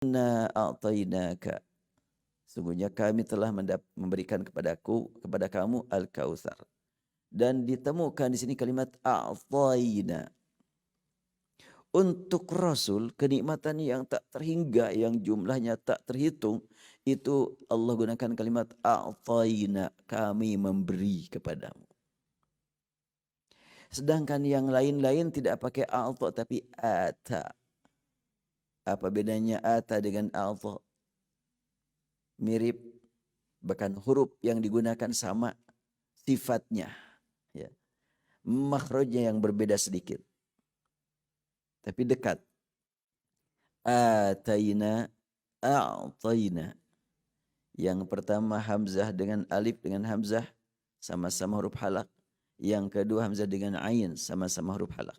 Inna a'tainaka. Sungguhnya kami telah memberikan kepada kamu al-kautsar. Dan ditemukan di sini kalimat a'taina. Untuk Rasul, kenikmatan yang tak terhingga, yang jumlahnya tak terhitung, itu Allah gunakan kalimat a'taina, kami memberi kepadamu. Sedangkan yang lain-lain tidak pakai a'ta tapi ata. Apa bedanya ata dengan a'ta? Mirip, bahkan huruf yang digunakan sama, sifatnya. Ya. Makhrajnya yang berbeda sedikit. Tapi dekat. Ataina, a'taina. Yang pertama hamzah dengan alif dengan hamzah sama-sama huruf halak. Yang kedua hamzah dengan ain sama-sama huruf halak.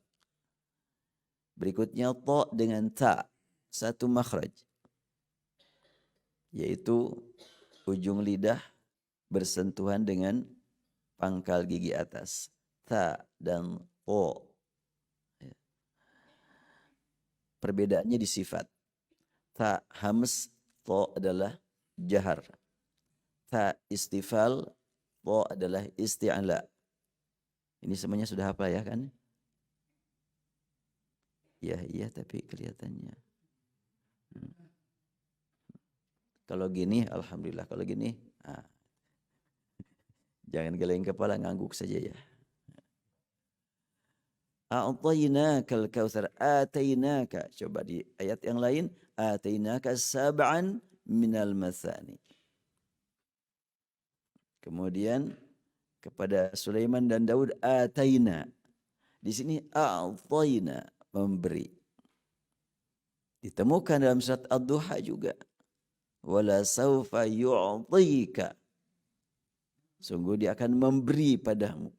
Berikutnya ta dengan ta, satu makhraj. Yaitu ujung lidah bersentuhan dengan pangkal gigi atas. Ta dan o. Perbedaannya di sifat. Ta hams, to adalah jahar. Ta istifal, to adalah isti'ala. Ini semuanya sudah apa ya kan? Ya iya tapi kelihatannya. Kalau gini alhamdulillah, kalau gini jangan geleng kepala, ngangguk saja ya. A'tainakal kautsar, atainaka. Coba di ayat yang lain, atainaka sab'an minal mathani. Kemudian kepada Sulaiman dan Daud ataina. Di sini a'taina, memberi. Ditemukan dalam surat Ad-Duha juga. Wala saufa yu'tika. Sungguh dia akan memberi padamu.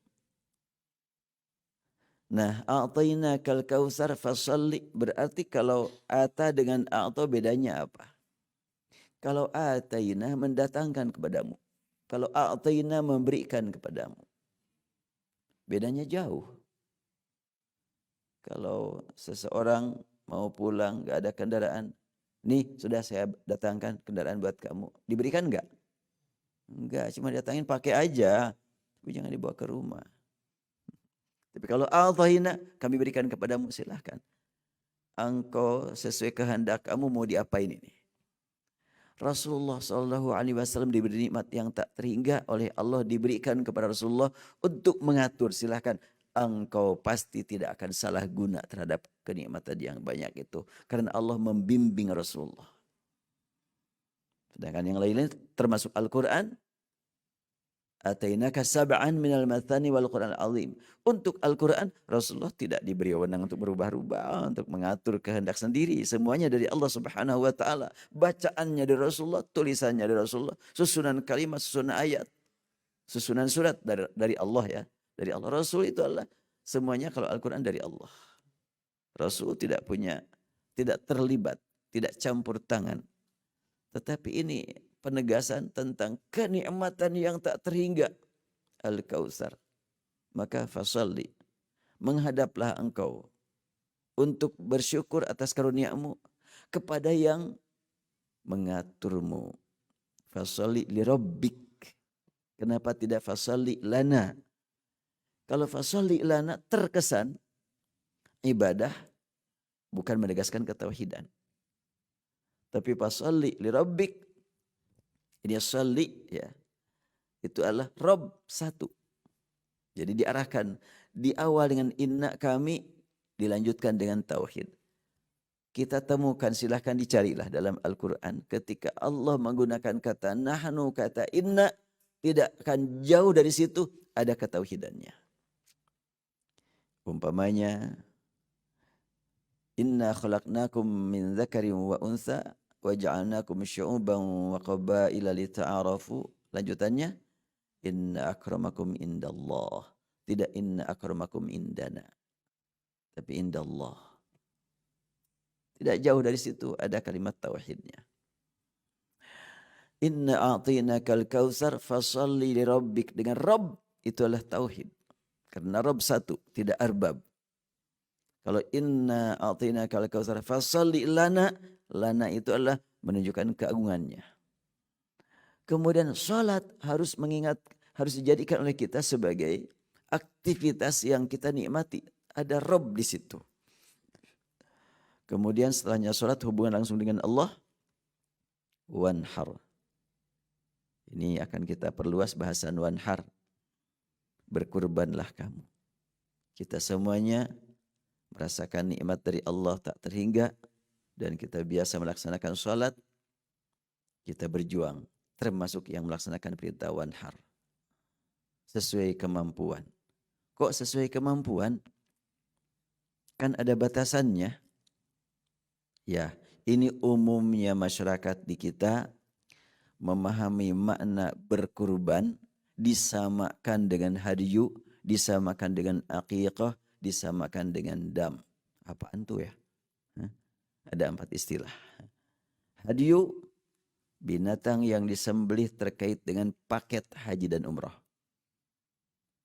Nah, a'tainakal kautsar fasalli, berarti kalau ata dengan a'ta bedanya apa? Kalau ataina mendatangkan kepadamu. Kalau a'taina memberikan kepadamu. Bedanya jauh. Kalau seseorang mau pulang gak ada kendaraan, nih sudah saya datangkan kendaraan buat kamu. Diberikan enggak? Enggak, cuma datangin pakai aja. Tapi jangan dibawa ke rumah. Tapi kalau a'taina, kami berikan kepadamu, silahkan. Engkau sesuai kehendak kamu mau diapain ini. Rasulullah SAW diberi nikmat yang tak terhingga oleh Allah, diberikan kepada Rasulullah untuk mengatur. Silahkan, engkau pasti tidak akan salah guna terhadap kenikmatan yang banyak itu. Karena Allah membimbing Rasulullah. Sedangkan yang lainnya termasuk Al-Quran. Atainaka sab'an minal mathani wal Qur'an al-azim. Untuk Al-Quran, Rasulullah tidak diberi wewenang untuk berubah-ubah, untuk mengatur kehendak sendiri. Semuanya dari Allah Subhanahu wa taala. Bacaannya dari Rasulullah, tulisannya dari Rasulullah, susunan kalimat, susunan ayat, susunan surat dari Allah ya. Dari Allah. Rasul itu adalah semuanya, kalau Al-Quran dari Allah. Rasul tidak terlibat, tidak campur tangan. Tetapi ini penegasan tentang kenikmatan yang tak terhingga. Al-Kautsar. Maka fasalli. Menghadaplah engkau untuk bersyukur atas karuniamu kepada yang mengaturmu. Fasalli li rabbik. Kenapa tidak fasalli lana? Kalau fasalli lana terkesan ibadah bukan menegaskan ketauhidan. Tapi fasalli li rabbik, ini salli ya. Itu adalah Rabb satu. Jadi diarahkan di awal dengan inna kami, dilanjutkan dengan tauhid. Kita temukan, silahkan dicarilah dalam Al-Quran. Ketika Allah menggunakan kata nahnu, kata inna, tidak akan jauh dari situ ada ketauhidannya. Umpamanya, inna khalaqnakum min dzakarin wa untha wa ja'alnakum syu'uban wa qabaila lita'arafu. Lanjutannya, inna akramakum indallah. Tidak inna akramakum indana. Tapi indallah. Tidak jauh dari situ ada kalimat tauhidnya. Inna a'tinakal kautsar fasalli li rabbik. Dengan Rabb itu adalah tauhid. Karena Rabb satu, tidak arbab. Kalau inna a'tinakal kautsar fasalli lana, Lana itu adalah menunjukkan keagungannya. Kemudian salat harus dijadikan oleh kita sebagai aktivitas yang kita nikmati. Ada Rabb di situ. Kemudian setelahnya salat hubungan langsung dengan Allah. Wanhar. Ini akan kita perluas bahasan wanhar. Berkurbanlah kamu. Kita semuanya merasakan nikmat dari Allah tak terhingga. Dan kita biasa melaksanakan salat. Kita berjuang. Termasuk yang melaksanakan perintah wanhar. Sesuai kemampuan. Kok sesuai kemampuan? Kan ada batasannya. Ya, ini umumnya masyarakat di kita memahami makna berkurban disamakan dengan hadyu, disamakan dengan aqiqah, disamakan dengan dam. Apaan tuh ya? Ada 4 istilah. Hadyu, binatang yang disembelih terkait dengan paket haji dan umrah.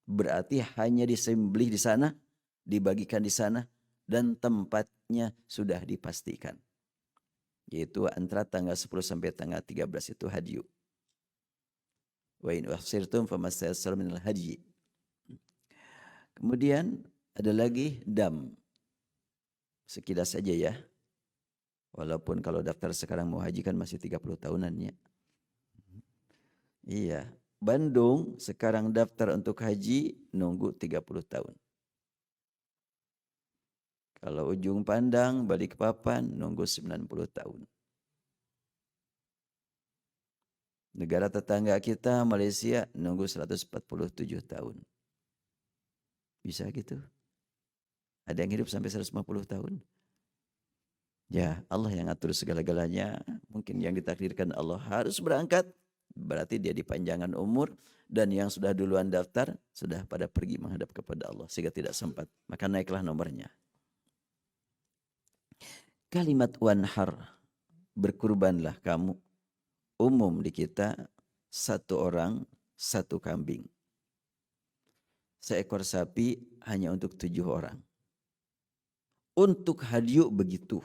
Berarti hanya disembelih di sana, dibagikan di sana, dan tempatnya sudah dipastikan. Yaitu antara tanggal 10 sampai tanggal 13 itu hadyu. Wa in uhsirtum famastayassara minal hadyi. Kemudian ada lagi dam. Sekilas saja ya. Walaupun kalau daftar sekarang mau haji kan masih 30 tahunannya. Iya. Bandung sekarang daftar untuk haji nunggu 30 tahun. Kalau Ujung Pandang, Balikpapan nunggu 90 tahun. Negara tetangga kita Malaysia nunggu 147 tahun. Bisa gitu? Ada yang hidup sampai 150 tahun? Ya, Allah yang atur segala-galanya. Mungkin yang ditakdirkan Allah harus berangkat, berarti dia dipanjangan umur, dan yang sudah duluan daftar sudah pada pergi menghadap kepada Allah sehingga tidak sempat. Maka naiklah nomornya. Kalimat wanhar, berkurbanlah kamu, umum di kita 1 orang 1 kambing. Seekor sapi hanya untuk 7 orang. Untuk hadyu begitu.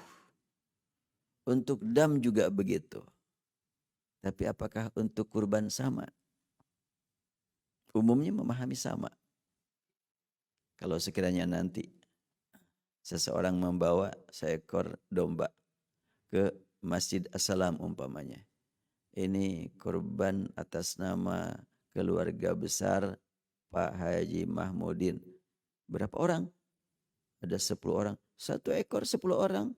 Untuk dam juga begitu. Tapi apakah untuk kurban sama? Umumnya memahami sama. Kalau sekiranya nanti seseorang membawa seekor domba ke Masjid As-Salam umpamanya. Ini kurban atas nama keluarga besar Pak Haji Mahmudin. Berapa orang? Ada 10 orang. 1 ekor 10 orang.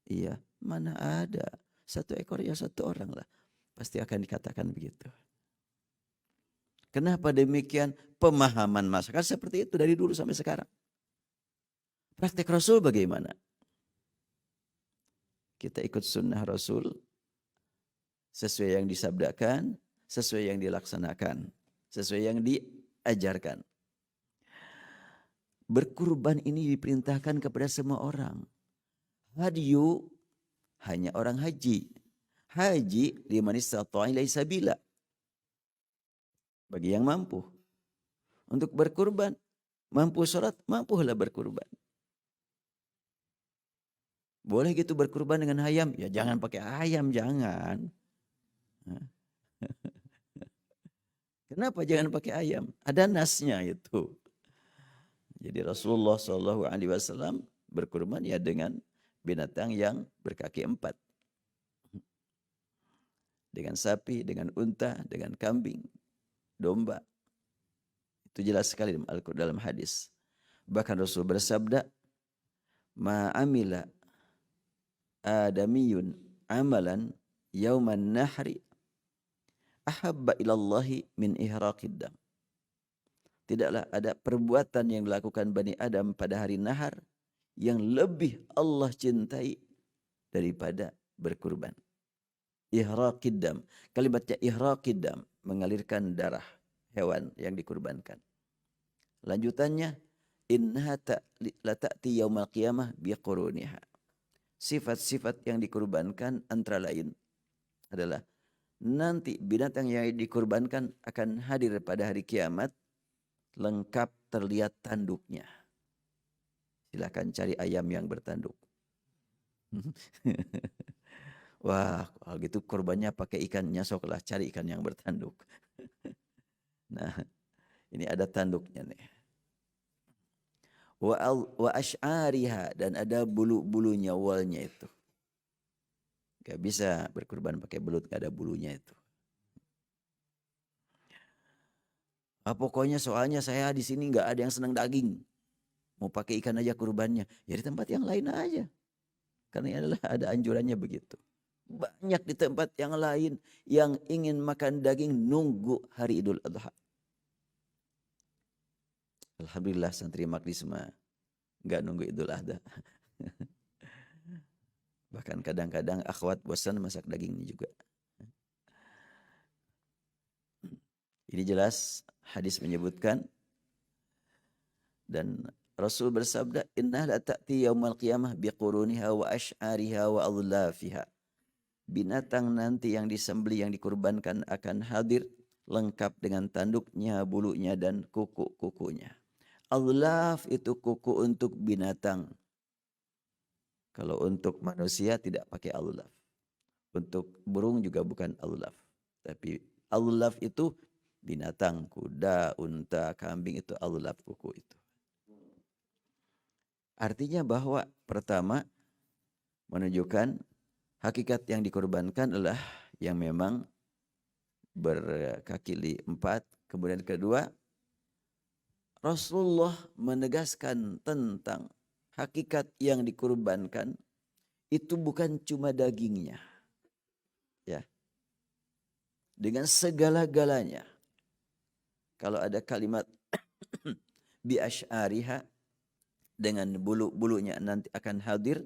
Iya, mana ada. 1 ekor ya 1 orang lah. Pasti akan dikatakan begitu. Kenapa demikian? Pemahaman masyarakat seperti itu dari dulu sampai sekarang. Praktek Rasul bagaimana? Kita ikut sunnah Rasul. Sesuai yang disabdakan. Sesuai yang dilaksanakan. Sesuai yang diajarkan. Berkurban ini diperintahkan kepada semua orang. Hadyu hanya orang haji. Haji liman istata'a ilaihi sabila. Bagi yang mampu. Untuk berkurban, mampu sholat, mampulah berkurban. Boleh gitu berkurban dengan ayam? Ya jangan pakai ayam, jangan. Kenapa jangan pakai ayam? Ada nasnya itu. Jadi Rasulullah SAW berkurban ya dengan binatang yang berkaki 4. Dengan sapi, dengan unta, dengan kambing, domba. Itu jelas sekali dalam hadis. Bahkan Rasul bersabda, ma'amila adamiyun amalan yauman nahri ahabba ilallahi min ihraqid dam. Tidaklah ada perbuatan yang dilakukan Bani Adam pada hari nahar yang lebih Allah cintai daripada berkurban. Ihraqid dam. Kalimatnya ihraqid dam, mengalirkan darah hewan yang dikurbankan. Lanjutannya, innaha la ta'ti yaumal qiyamah biquruniha. Sifat-sifat yang dikurbankan antara lain adalah nanti binatang yang dikurbankan akan hadir pada hari kiamat lengkap terlihat tanduknya. Silakan cari ayam yang bertanduk. Wah, kalau gitu korbannya pakai ikannya, soklah cari ikan yang bertanduk. Nah, ini ada tanduknya nih. Wa ash'ariha, dan ada bulu-bulunya, walnya itu. Gak bisa berkurban pakai belut, gak ada bulunya itu. Pokoknya soalnya saya di sini nggak ada yang senang daging. Mau pakai ikan aja kurbannya. Ya di tempat yang lain aja. Karena ini adalah ada anjurannya begitu. Banyak di tempat yang lain yang ingin makan daging nunggu hari Idul Adha. Alhamdulillah santri Magdisma nggak nunggu Idul Adha. Bahkan kadang-kadang akhwat bosan masak dagingnya juga. Ini jelas hadis menyebutkan, dan Rasul bersabda, "Inna la ta'ti yaumal qiyamah biquruniha wa ash'ariha wa adlafiha." Binatang nanti yang disembelih, yang dikurbankan akan hadir lengkap dengan tanduknya, bulunya, dan kuku-kukunya. Adlaf itu kuku untuk binatang. Kalau untuk manusia tidak pakai adlaf. Untuk burung juga bukan adlaf. Tapi adlaf itu binatang, kuda, unta, kambing, itu adlaf kuku itu. Artinya bahwa pertama menunjukkan hakikat yang dikorbankan adalah yang memang berkaki 4. Kemudian kedua, Rasulullah menegaskan tentang hakikat yang dikorbankan itu bukan cuma dagingnya, ya, dengan segala-galanya. Kalau ada kalimat bi asy'ariha, dengan bulu-bulunya nanti akan hadir,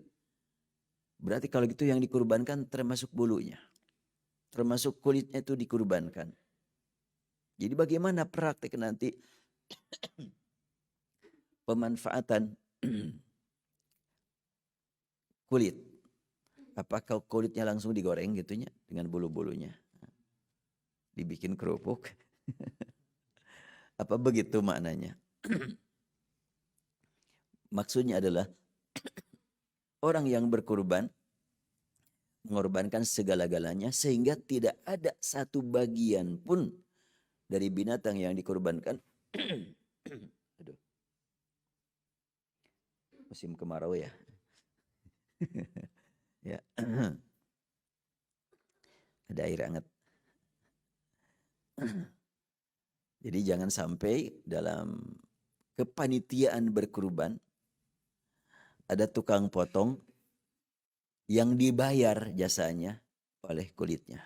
berarti kalau gitu yang dikurbankan termasuk bulunya, termasuk kulitnya itu dikurbankan. Jadi bagaimana praktek nanti pemanfaatan kulit? Apakah kulitnya langsung digoreng gitunya dengan bulu-bulunya, dibikin kerupuk? Apa begitu maknanya? Maksudnya adalah orang yang berkurban mengorbankan segala-galanya sehingga tidak ada satu bagian pun dari binatang yang dikorbankan. Aduh. Musim kemarau ya. Ya. Ada air hangat. Jadi jangan sampai dalam kepanitiaan berkurban ada tukang potong yang dibayar jasanya oleh kulitnya.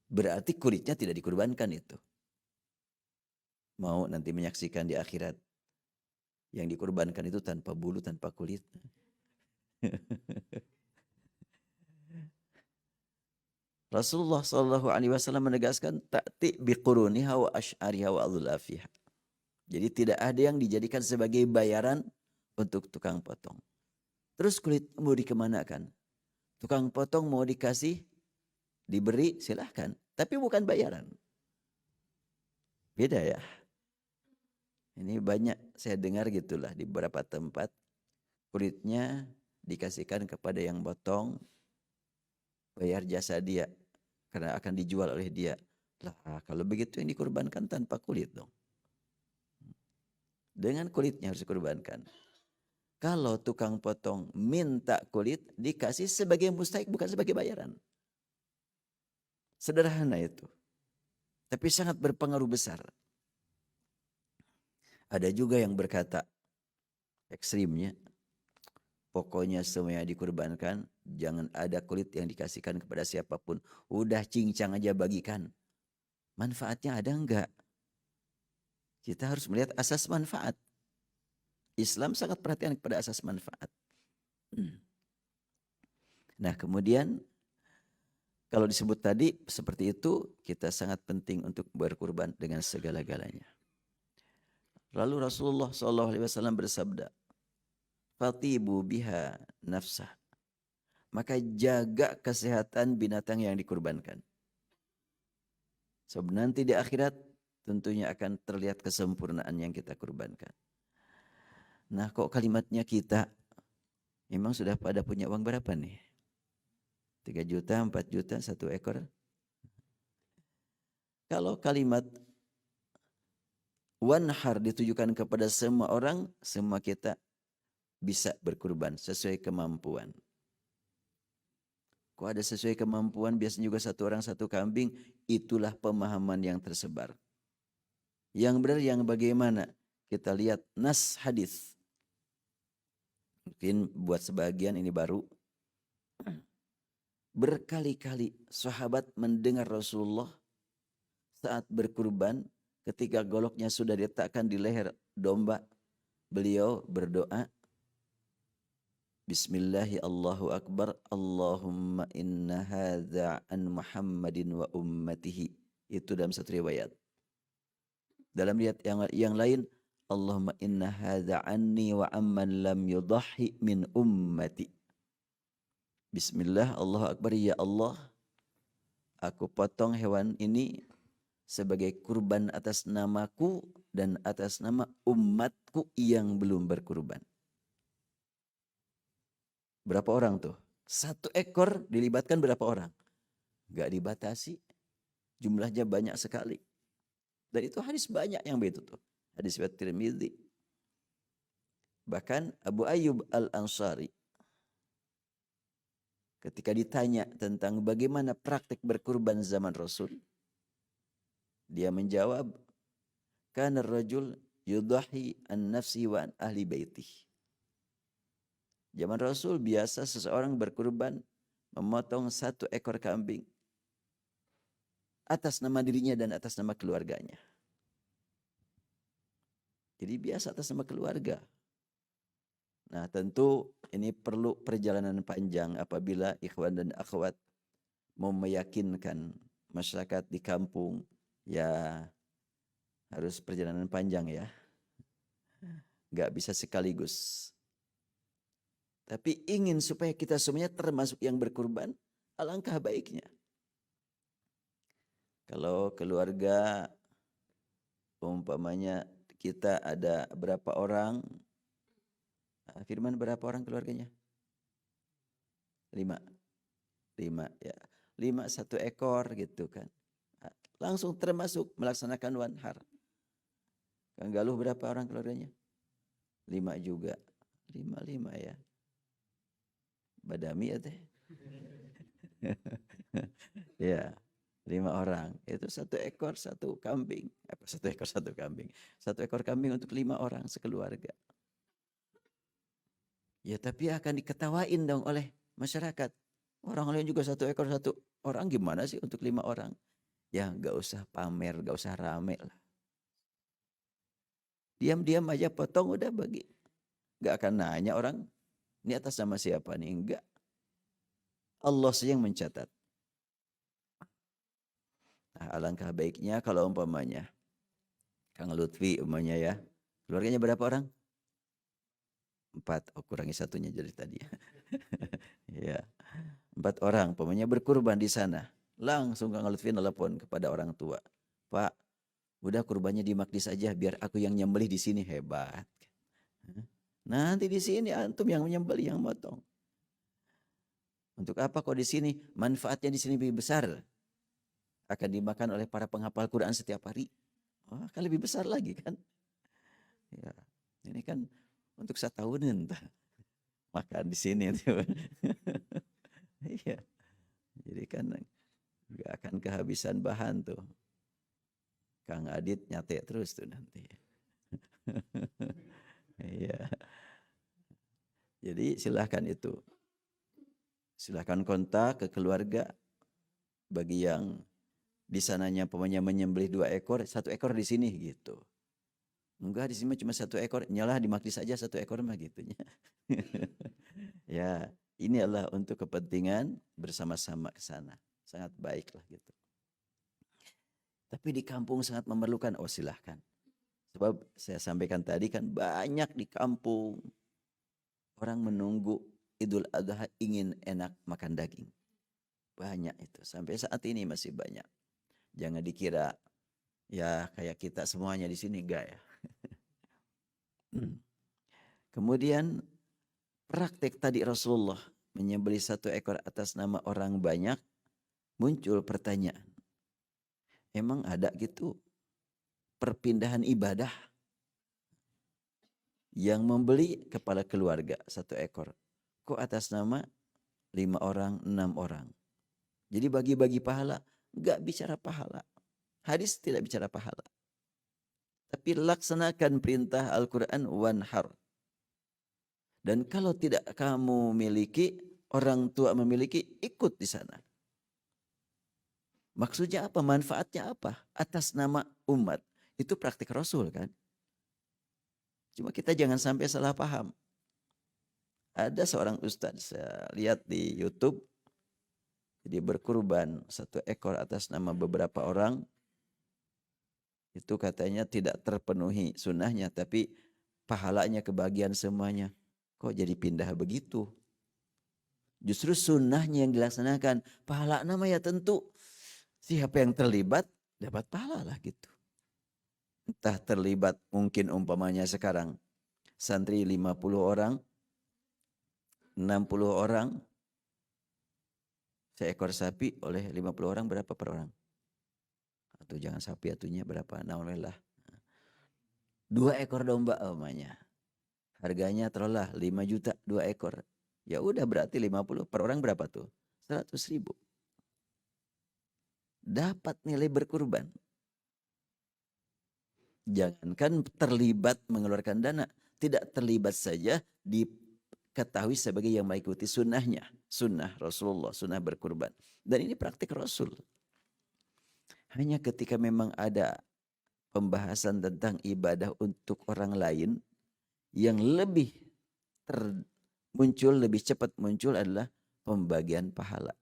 Berarti kulitnya tidak dikurbankan itu. Mau nanti menyaksikan di akhirat yang dikurbankan itu tanpa bulu, tanpa kulit. Rasulullah Shallallahu Alaihi Wasallam menegaskan ta'ti biquruniha wa ash'ariha wa adlafiha. Jadi tidak ada yang dijadikan sebagai bayaran untuk tukang potong. Terus kulit mau dikemanakan? Tukang potong mau dikasih, diberi, silahkan. Tapi bukan bayaran. Beda ya. Ini banyak saya dengar gitulah di beberapa tempat. Kulitnya dikasihkan kepada yang potong, bayar jasa dia karena akan dijual oleh dia. Lah, kalau begitu yang dikorbankan tanpa kulit dong. Dengan kulitnya harus dikorbankan. Kalau tukang potong minta kulit, dikasih sebagai mustahik, bukan sebagai bayaran. Sederhana itu. Tapi sangat berpengaruh besar. Ada juga yang berkata, ekstrimnya, pokoknya semuanya dikorbankan, jangan ada kulit yang dikasihkan kepada siapapun. Udah cincang aja bagikan. Manfaatnya ada enggak? Kita harus melihat asas manfaat. Islam sangat perhatian kepada asas manfaat. Nah kemudian kalau disebut tadi seperti itu, kita sangat penting untuk berkurban dengan segala-galanya. Lalu Rasulullah SAW bersabda, "Fatibu biha nafsah." Maka jaga kesehatan binatang yang dikurbankan. Sebab nanti di akhirat tentunya akan terlihat kesempurnaan yang kita kurbankan. Nah kok kalimatnya kita? Memang sudah pada punya uang berapa nih? 3 juta, 4 juta, 1 ekor. Kalau kalimat wanhar ditujukan kepada semua orang, semua kita bisa berkurban sesuai kemampuan. Kok ada sesuai kemampuan, biasanya juga 1 orang 1 kambing, itulah pemahaman yang tersebar. Yang benar yang bagaimana? Kita lihat nas hadis. Mungkin buat sebagian ini baru. Berkali-kali sahabat mendengar Rasulullah saat berkurban, ketika goloknya sudah diletakkan di leher domba, beliau berdoa, Bismillahi Allahu Akbar, Allahumma inna hadza an Muhammadin wa ummatihi. Itu dalam satu riwayat. Dalam riwayat yang lain, Allahumma inna hadza anni wa amman lam yudahhi min ummati. Bismillah, Allahu Akbar, ya Allah, aku potong hewan ini sebagai kurban atas namaku dan atas nama umatku yang belum berkurban. Berapa orang tuh? 1 ekor dilibatkan berapa orang? Gak dibatasi. Jumlahnya banyak sekali. Dan itu hadis banyak yang begitu tuh. Hadis riwayat Tirmidzi. Bahkan Abu Ayyub Al-Ansari ketika ditanya tentang bagaimana praktik berkurban zaman Rasul, dia menjawab, kana rajul yudahi an nafsi wa an ahli baitih. Zaman Rasul biasa seseorang berkurban memotong 1 ekor kambing atas nama dirinya dan atas nama keluarganya. Jadi biasa atas nama keluarga. Nah tentu ini perlu perjalanan panjang apabila ikhwan dan akhwat mau meyakinkan masyarakat di kampung, ya harus perjalanan panjang ya. Gak bisa sekaligus. Tapi ingin supaya kita semuanya termasuk yang berkurban, alangkah baiknya. Kalau keluarga, umpamanya kita ada berapa orang, Firman berapa orang keluarganya? 5 ya. 5 1 ekor gitu kan. Langsung termasuk melaksanakan wanhar. Kang Galuh berapa orang keluarganya? 5 juga. 5 ya. Badami ya teh. Ya, 5 orang. Itu 1 ekor 1 kambing. 1 ekor 1 kambing. 1 ekor kambing untuk 5 orang sekeluarga. Ya tapi akan diketawain dong oleh masyarakat. Orang lain juga 1 ekor 1 orang, gimana sih untuk 5 orang? Ya gak usah pamer, gak usah rame lah. Diam-diam aja potong udah bagi. Gak akan nanya orang, ini atas nama siapa nih? Enggak. Allah saja yang mencatat. Nah, alangkah baiknya kalau umpamanya Kang Lutfi umpamanya ya. Keluarganya berapa orang? 4. Oh, kurangi 1-nya jadi tadi. Ya. 4 orang umpamanya berkurban di sana. Langsung Kang Lutfi nelpon kepada orang tua. Pak, udah kurbannya di Makdis aja biar aku yang nyembelih di sini. Hebat. Nanti di sini antum yang menyembelih, yang motong. Untuk apa kok di sini? Manfaatnya di sini lebih besar. Akan dimakan oleh para penghafal Quran setiap hari. Oh, akan lebih besar lagi kan? Ya, ini kan untuk 1 tahunan makan di sini tuh. Iya. Jadi kan nggak akan kehabisan bahan tuh. Kang Adit nyate terus tuh nanti. Iya. Jadi silahkan itu. Silahkan kontak ke keluarga. Bagi yang di sananya pokoknya menyembelih 2 ekor, 1 ekor di sini gitu. Enggak, di sini cuma 1 ekor, nyalah di Makdis saja 1 ekor mah gitunya. Ya, ini adalah untuk kepentingan bersama-sama ke sana. Sangat baiklah gitu. Tapi di kampung sangat memerlukan, oh silahkan. Sebab saya sampaikan tadi kan banyak di kampung orang menunggu Idul Adha ingin enak makan daging. Banyak itu. Sampai saat ini masih banyak. Jangan dikira ya kayak kita semuanya di sini, enggak ya. Kemudian Praktek tadi Rasulullah menyembelih 1 ekor atas nama orang banyak, muncul pertanyaan. Emang ada gitu perpindahan ibadah yang membeli kepala keluarga 1 ekor? Kok atas nama 5 orang, 6 orang? Jadi bagi-bagi pahala, enggak bicara pahala. Hadis tidak bicara pahala. Tapi laksanakan perintah Al-Quran wanhar. Dan kalau tidak kamu miliki, orang tua memiliki, ikut di sana. Maksudnya apa? Manfaatnya apa? Atas nama umat. Itu praktik Rasul kan? Cuma kita jangan sampai salah paham. Ada seorang ustadz, saya lihat di YouTube, dia berkurban 1 ekor atas nama beberapa orang. Itu katanya tidak terpenuhi sunnahnya, tapi pahalanya kebagian semuanya. Kok jadi pindah begitu? Justru sunnahnya yang dilaksanakan. Pahala nama ya tentu. Siapa yang terlibat dapat pahala lah gitu. Entah terlibat mungkin umpamanya sekarang. Santri 50 orang, 60 orang, seekor sapi oleh 50 orang berapa per orang? Atau jangan sapi atunya berapa? Alhamdulillah. 2 ekor domba umpamanya. Harganya taruhlah 5 juta 2 ekor. Ya udah berarti 50 per orang berapa tuh? 100.000. Dapat nilai berkurban. Jangankan terlibat mengeluarkan dana. Tidak terlibat saja diketahui sebagai yang mengikuti sunnahnya. Sunnah Rasulullah, sunnah berkurban. Dan ini praktik Rasul. Hanya ketika memang ada pembahasan tentang ibadah untuk orang lain yang lebih muncul, lebih cepat muncul adalah pembagian pahala.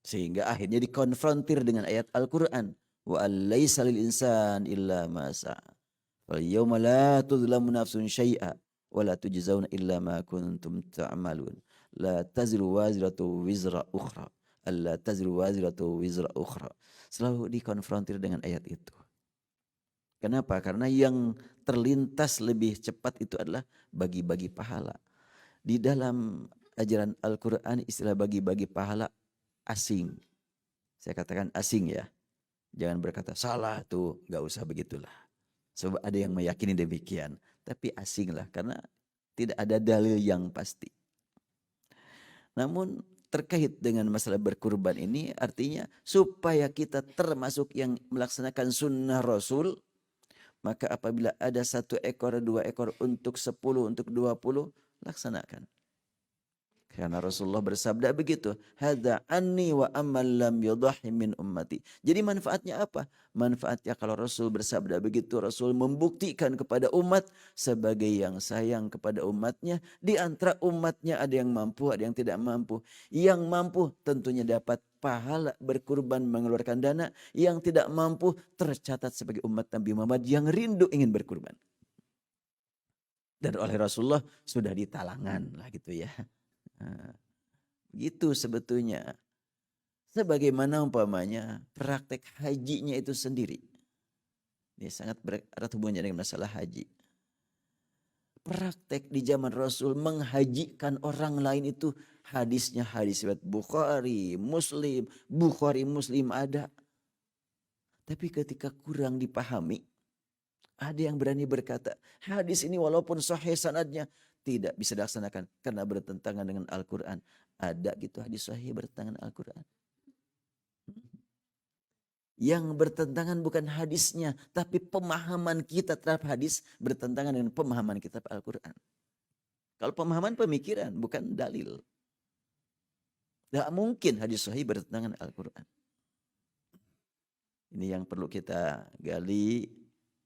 Sehingga akhirnya dikonfrontir dengan ayat Al-Quran. Wa alaysa lil insan illa ma sa'a. Wal yawma la tuzlamu nafsun syai'a wa la tujzauna illa ma kuntum ta'malun. La taziru waziratu wizra ukhra. Alla taziru waziratu wizra ukhra. Selalu dikonfrontir dengan ayat itu. Kenapa? Karena yang terlintas lebih cepat itu adalah bagi-bagi pahala. Di dalam ajaran Al-Quran istilah bagi-bagi pahala asing. Saya katakan asing ya. Jangan berkata salah tuh, gak usah begitulah. Sebab ada yang meyakini demikian. Tapi asing lah karena tidak ada dalil yang pasti. Namun terkait dengan masalah berkurban ini artinya supaya kita termasuk yang melaksanakan sunnah Rasul. Maka apabila ada 1 ekor, 2 ekor untuk 10, untuk 20, laksanakan. Karena Rasulullah bersabda begitu. Hadza anni wa amman lam yudahi min ummati. Jadi manfaatnya apa? Manfaatnya kalau Rasul bersabda begitu, Rasul membuktikan kepada umat sebagai yang sayang kepada umatnya. Di antara umatnya ada yang mampu, ada yang tidak mampu. Yang mampu tentunya dapat pahala berkurban mengeluarkan dana. Yang tidak mampu tercatat sebagai umat Nabi Muhammad yang rindu ingin berkurban. Dan oleh Rasulullah sudah ditalangan lah gitu ya. Nah, gitu sebetulnya. Sebagaimana umpamanya praktek hajinya itu sendiri. Ini sangat berat hubungannya dengan masalah haji. Praktek di zaman Rasul menghajikan orang lain itu hadisnya hadis riwayat Bukhari, Muslim. Bukhari, Muslim ada. Tapi ketika kurang dipahami, ada yang berani berkata, hadis ini walaupun sahih sanadnya tidak bisa dilaksanakan karena bertentangan dengan Al-Quran. Ada gitu hadis sahih bertentangan dengan Al-Quran. Yang bertentangan bukan hadisnya, tapi pemahaman kita terhadap hadis bertentangan dengan pemahaman kita Al-Quran. Kalau pemahaman pemikiran, bukan dalil. Tidak mungkin hadis sahih bertentangan dengan Al-Quran. Ini yang perlu kita gali,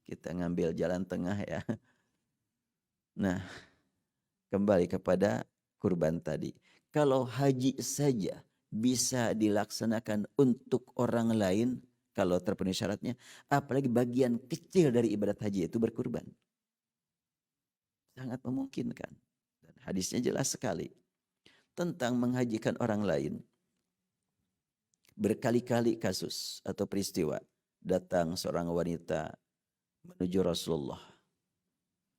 kita ngambil jalan tengah ya. Nah, kembali kepada kurban tadi. Kalau haji saja bisa dilaksanakan untuk orang lain, kalau terpenuhi syaratnya, apalagi bagian kecil dari ibadat haji itu berkurban. Sangat memungkinkan. Dan hadisnya jelas sekali. Tentang menghajikan orang lain. Berkali-kali kasus atau peristiwa. Datang seorang wanita menuju Rasulullah.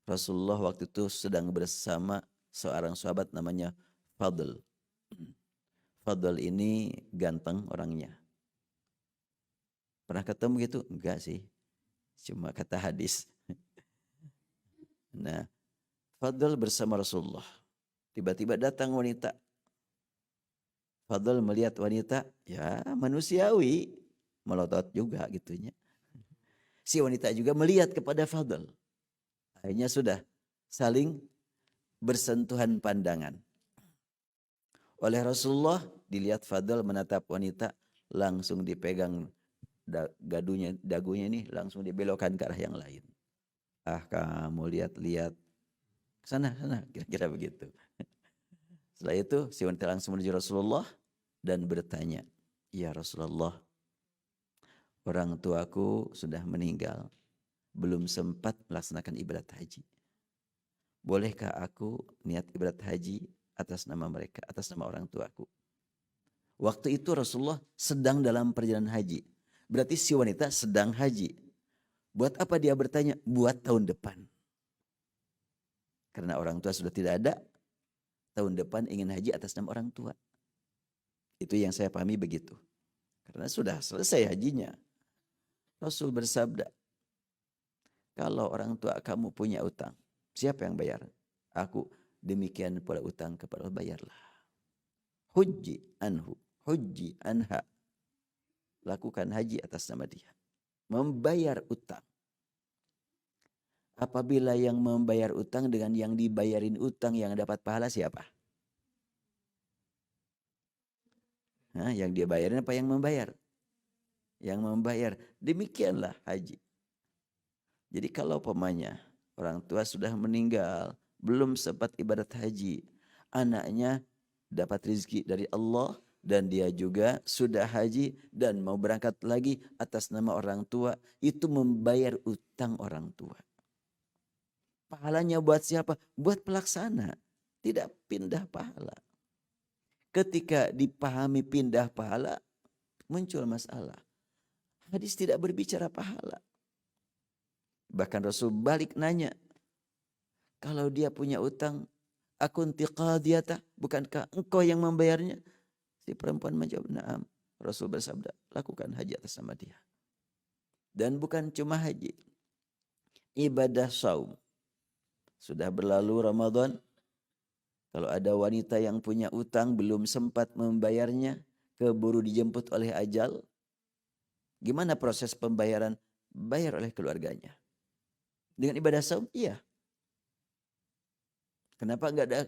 Rasulullah waktu itu sedang bersama seorang sahabat namanya Fadl. Fadl ini ganteng orangnya. Pernah ketemu gitu? Enggak sih. Cuma kata hadis. Nah, Fadl bersama Rasulullah. Tiba-tiba datang wanita. Fadl melihat wanita, ya manusiawi. Melotot juga gitunya. Si wanita juga melihat kepada Fadl. Akhirnya sudah saling bersentuhan pandangan. Oleh Rasulullah dilihat Fadl menatap wanita, langsung dipegang dagunya ini, langsung dibelokkan ke arah yang lain. Ah, kamu lihat-lihat sana kira-kira begitu. Setelah itu si wanita langsung menuju Rasulullah dan bertanya, ya Rasulullah, orang tuaku sudah meninggal, belum sempat melaksanakan ibadat haji. Bolehkah aku niat ibadat haji atas nama mereka, atas nama orang tuaku? Waktu itu Rasulullah sedang dalam perjalanan haji. Berarti si wanita sedang haji. Buat apa dia bertanya? Buat tahun depan. Karena orang tua sudah tidak ada, tahun depan ingin haji atas nama orang tua. Itu yang saya pahami begitu. Karena sudah selesai hajinya. Rasul bersabda, kalau orang tua kamu punya utang, siapa yang bayar? Aku. Demikian pula utang kepada Allah, bayarlah. Hujji anhu, hujji anha. Lakukan haji atas nama dia. Membayar utang. Apabila yang membayar utang dengan yang dibayarin utang yang dapat pahala siapa? Hah, yang dia bayarin apa yang membayar? Yang membayar. Demikianlah haji. Jadi kalau pemanya orang tua sudah meninggal, belum sempat ibadat haji, anaknya dapat rezeki dari Allah dan dia juga sudah haji dan mau berangkat lagi atas nama orang tua, itu membayar utang orang tua. Pahalanya buat siapa? Buat pelaksana, tidak pindah pahala. Ketika dipahami pindah pahala, muncul masalah. Hadis tidak berbicara pahala. Bahkan Rasul balik nanya, kalau dia punya utang, akunti qadiyata, bukankah engkau yang membayarnya? Si perempuan menjawab, na'am. Rasul bersabda, lakukan haji atas nama dia. Dan bukan cuma haji, ibadah saum. Sudah berlalu Ramadan, kalau ada wanita yang punya utang belum sempat membayarnya, keburu dijemput oleh ajal, gimana proses pembayaran? Bayar oleh keluarganya. Dengan ibadah saum? Iya. Kenapa enggak ada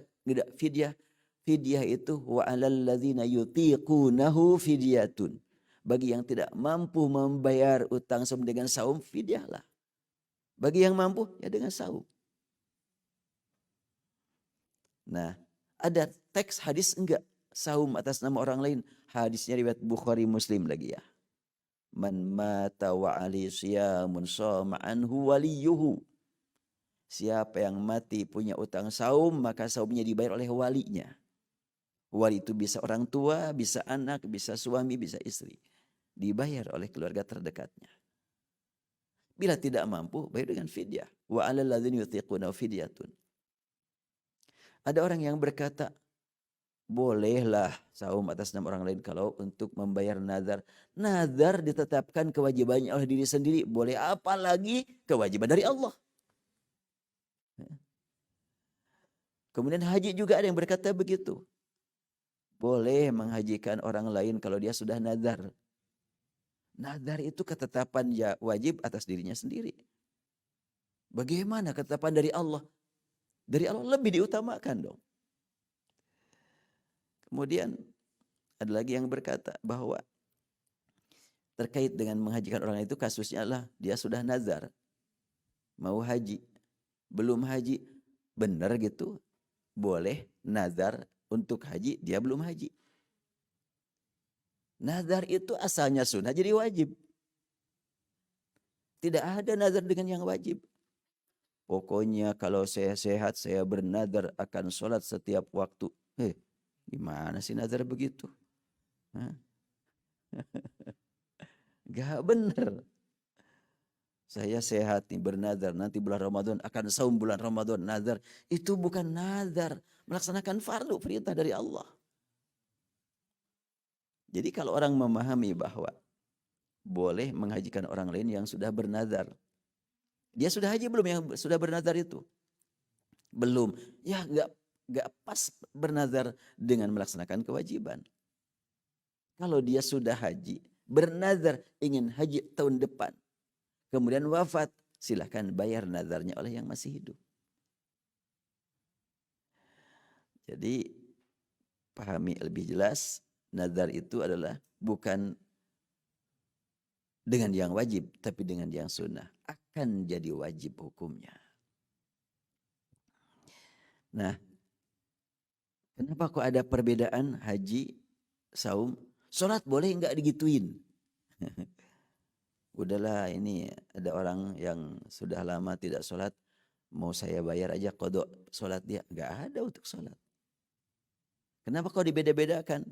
fidyah? Fidyah itu wa 'alal ladzina yutiqunahu fidyatun. Bagi yang tidak mampu membayar utang saum dengan saum, fidyahlah. Bagi yang mampu ya dengan saum. Nah, ada teks hadis enggak saum atas nama orang lain? Hadisnya riwayat Bukhari Muslim lagi ya. Man mata wa ali siyamun shama anhu waliyuhu. Siapa yang mati punya utang saum, maka saumnya dibayar oleh walinya. Wali itu bisa orang tua, bisa anak, bisa suami, bisa istri. Dibayar oleh keluarga terdekatnya. Bila tidak mampu, bayar dengan fidyah. Wa 'alal ladzina yutiquna fidyatun. Ada orang yang berkata, bolehlah saum atas nama orang lain kalau untuk membayar nazar. Nazar ditetapkan kewajibannya oleh diri sendiri. Boleh apa lagi kewajiban dari Allah. Kemudian haji juga ada yang berkata begitu. Boleh menghajikan orang lain kalau dia sudah nazar. Nazar itu ketetapan ya wajib atas dirinya sendiri. Bagaimana ketetapan dari Allah? Dari Allah lebih diutamakan dong. Kemudian ada lagi yang berkata bahwa terkait dengan menghajikan orang itu kasusnya adalah dia sudah nazar. Mau haji. Belum haji. Benar gitu. Boleh nazar untuk haji, dia belum haji. Nazar itu asalnya sunnah jadi wajib. Tidak ada nazar dengan yang wajib. Pokoknya kalau saya sehat, saya bernazar akan sholat setiap waktu. Gimana sih nazar begitu? Gak benar. Saya sehat nih bernazar nanti bulan Ramadan akan saum bulan Ramadan nazar. Itu bukan nazar, melaksanakan fardu perintah dari Allah. Jadi kalau orang memahami bahwa boleh menghajikan orang lain yang sudah bernazar. Dia sudah haji belum yang sudah bernazar itu? Belum. Ya nggak pas bernazar dengan melaksanakan kewajiban. Kalau dia sudah haji, bernazar ingin haji tahun depan, kemudian wafat, silahkan bayar nazarnya oleh yang masih hidup. Jadi pahami lebih jelas, nazar itu adalah bukan dengan yang wajib, tapi dengan yang sunnah. Akan jadi wajib hukumnya. Nah, kenapa kok ada perbedaan haji, saum? Sholat boleh nggak digituin? Udahlah ini ada orang yang sudah lama tidak sholat, mau saya bayar aja kodok sholat dia. Nggak ada untuk sholat. Kenapa kok dibeda-bedakan?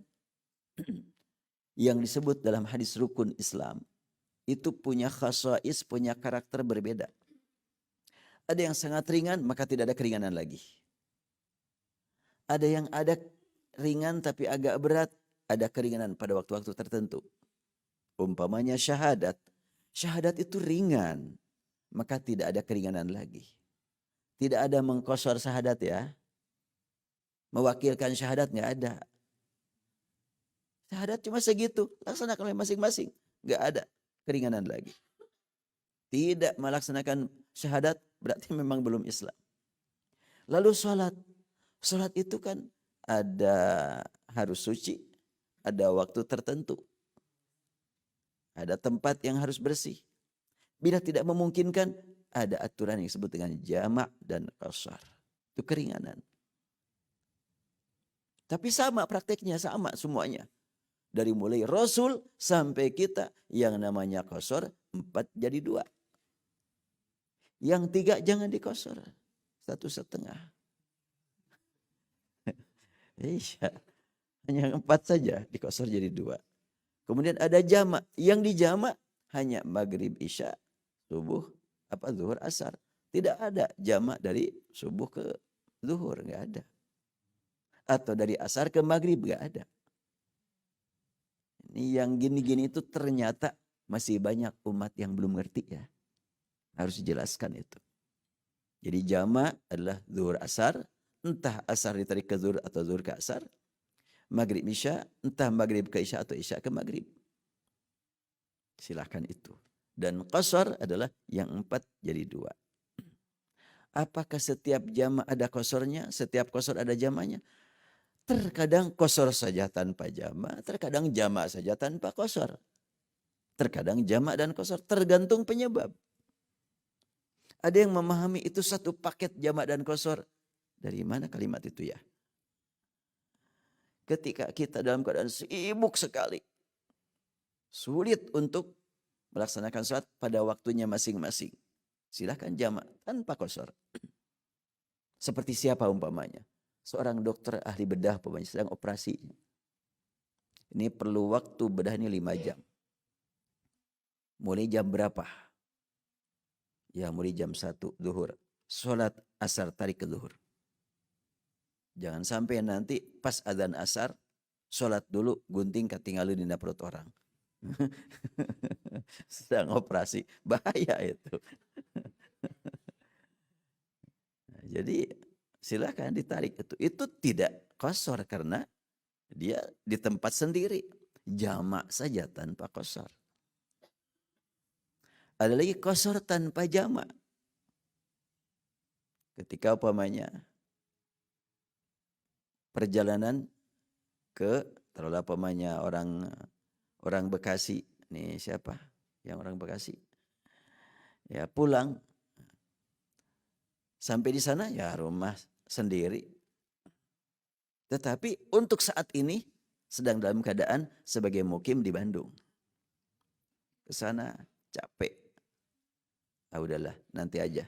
Yang disebut dalam hadis rukun Islam, itu punya khasais, punya karakter berbeda. Ada yang sangat ringan, maka tidak ada keringanan lagi. Ada yang ada ringan tapi agak berat, ada keringanan pada waktu-waktu tertentu. Umpamanya syahadat. Syahadat itu ringan, maka tidak ada keringanan lagi. Tidak ada mengkosor syahadat ya. Mewakilkan syahadat nggak ada. Syahadat cuma segitu, laksanakan oleh masing-masing. Nggak ada keringanan lagi. Tidak melaksanakan syahadat berarti memang belum Islam. Lalu sholat. Sholat itu kan ada harus suci, ada waktu tertentu. Ada tempat yang harus bersih. Bila tidak memungkinkan, ada aturan yang disebut dengan jamak dan qasar. Itu keringanan. Tapi sama prakteknya, sama semuanya. Dari mulai Rasul sampai kita yang namanya qasar 4 jadi 2. Yang 3 jangan dikosor. 1,5. Iya. Hanya 4 saja dikosor jadi 2. Kemudian ada jamak. Yang dijamak hanya maghrib, isya, subuh, zuhur, asar. Tidak ada jamak dari subuh ke zuhur. Enggak ada. Atau dari asar ke maghrib. Enggak ada. Ini yang gini-gini itu ternyata masih banyak umat yang belum ngerti ya. Harus dijelaskan itu. Jadi jamak adalah zuhur asar. Entah asar ditarik ke zuhur atau zuhur ke asar. Maghrib isya, entah maghrib ke isya atau isya ke maghrib. Silahkan itu. Dan qasar adalah yang 4 jadi 2. Apakah setiap jamak ada qasornya? Setiap qasar ada jamaknya? Terkadang qasar saja tanpa jamak, terkadang jamak saja tanpa qasar. Terkadang jamak dan qasar, tergantung penyebab. Ada yang memahami itu satu paket jamak dan qasar. Dari mana kalimat itu ya? Ketika kita dalam keadaan sibuk sekali, sulit untuk melaksanakan sholat pada waktunya masing-masing, silahkan jamak tanpa qasar. Seperti siapa umpamanya? Seorang dokter ahli bedah umpamanya sedang operasi. Ini perlu waktu bedah ini 5 jam. Mulai jam berapa? Ya mulai jam 1 zuhur. Sholat asar tarik ke zuhur. Jangan sampai nanti pas adzan asar, sholat dulu gunting ketinggalan dina perut orang. Sedang operasi, bahaya itu. Jadi silakan ditarik itu. Itu tidak qasar karena dia di tempat sendiri. Jamak saja tanpa qasar. Ada lagi qasar tanpa jamak. Ketika umpamanya perjalanan ke taruhlah umpamanya orang Bekasi. Nih siapa? Yang orang Bekasi. Ya pulang. Sampai di sana ya rumah sendiri. Tetapi untuk saat ini sedang dalam keadaan sebagai mukim di Bandung. Ke sana capek. Ah udahlah, nanti aja.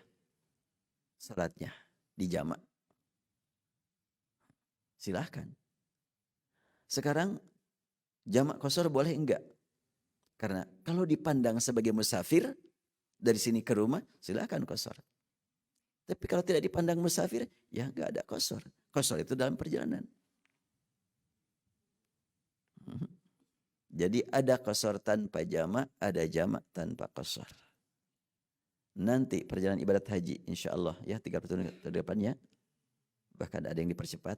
Salatnya dijamak. Silahkan. Sekarang jamak qasar boleh enggak? Karena kalau dipandang sebagai musafir, dari sini ke rumah, silakan qasar. Tapi kalau tidak dipandang musafir, ya nggak ada qasar. Qasar itu dalam perjalanan. Jadi ada qasar tanpa jamak, ada jamak tanpa qasar. Nanti perjalanan ibadat haji, insya Allah ya 3 tahun ke depannya, bahkan ada yang dipercepat.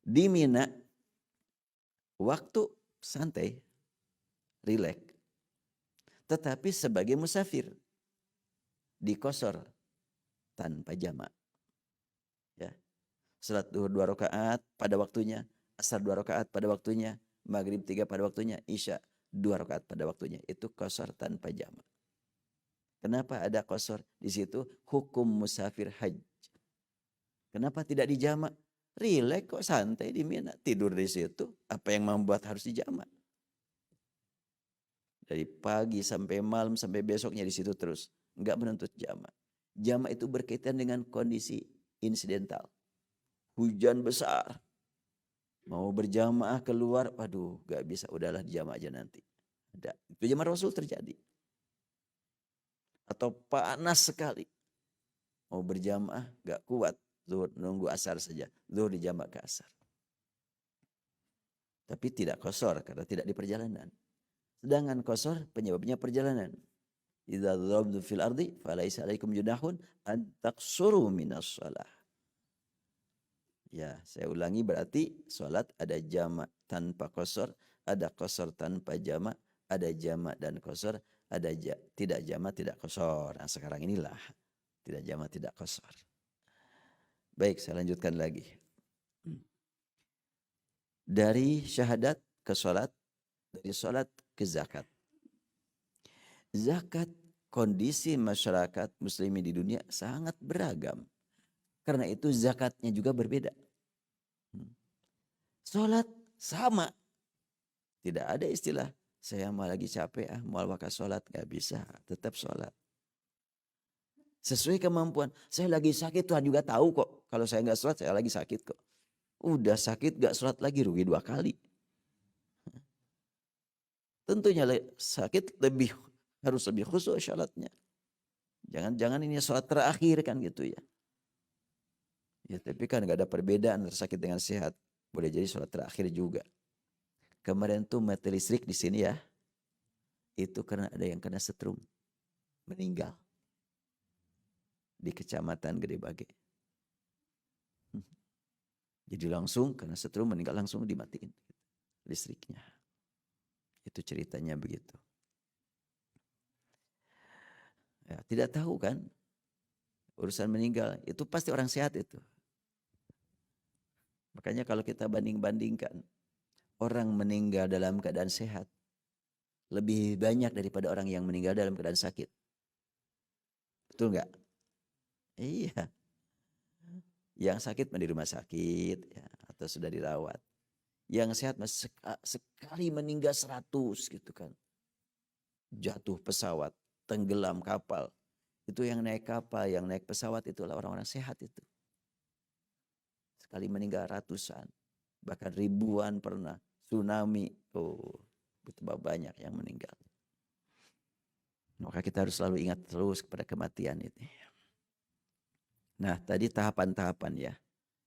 Di Mina, waktu santai, rileks, tetapi sebagai musafir, di qasar tanpa jamak. Ya. Salat duhur 2 rakaat pada waktunya, asar 2 rakaat pada waktunya, maghrib 3 pada waktunya, isya 2 rakaat pada waktunya. Itu qasar tanpa jamak. Kenapa ada qasar? Di situ hukum musafir haji. Kenapa tidak dijamak? Rileks kok, santai di Mina, tidur di situ. Apa yang membuat harus dijamak? Dari pagi sampai malam sampai besoknya di situ terus, enggak menuntut jamak. Jamak itu berkaitan dengan kondisi insidental. Hujan besar, mau berjamaah keluar, waduh, enggak bisa, udahlah dijamak aja nanti. Ada. Itu zaman Rasul terjadi. Atau panas sekali, mau berjamaah enggak kuat, zuhur nunggu asar saja, zuhur dijamak ke asar. Tapi tidak qasar karena tidak di perjalanan. Sedangkan qasar penyebabnya perjalanan. Idza dharabtum fil ardi falaisa alaikum junahun an taqsuru minas shalah. Ya, saya ulangi, berarti salat ada jamak tanpa qasar, ada qasar tanpa jamak, ada jamak dan qasar, ada tidak jamak tidak qasar. Nah, sekarang inilah tidak jamak tidak qasar. Baik, saya lanjutkan lagi. Dari syahadat ke salat, dari salat ke zakat. Zakat, kondisi masyarakat muslimin di dunia sangat beragam. Karena itu zakatnya juga berbeda. Salat sama. Tidak ada istilah saya mau lagi capek mau waktu salat, gak bisa, tetap salat. Sesuai kemampuan. Saya lagi sakit, Tuhan juga tahu kok. Kalau saya nggak salat, saya lagi sakit kok. Udah sakit gak salat lagi, rugi 2 kali. Tentunya sakit harus lebih khusyuk salatnya. Jangan ini salat terakhir kan gitu ya. Ya tapi kan gak ada perbedaan antara sakit dengan sehat. Boleh jadi salat terakhir juga. Kemarin tuh mati listrik di sini ya. Itu karena ada yang kena setrum. Meninggal. Di kecamatan Gedebage. Jadi langsung karena setrum meninggal, langsung dimatiin listriknya. Itu ceritanya begitu. Ya, tidak tahu kan urusan meninggal. Itu pasti orang sehat itu. Makanya kalau kita banding-bandingkan, orang meninggal dalam keadaan sehat lebih banyak daripada orang yang meninggal dalam keadaan sakit. Betul nggak? Iya. Yang sakit di rumah sakit ya, atau sudah dirawat. Yang sehat sekali meninggal 100 gitu kan. Jatuh pesawat, tenggelam kapal. Itu yang naik kapal, yang naik pesawat itulah orang-orang sehat itu. Sekali meninggal ratusan, bahkan ribuan pernah. Tsunami, betapa banyak yang meninggal. Maka kita harus selalu ingat terus kepada kematian ini. Nah, tadi tahapan-tahapan ya.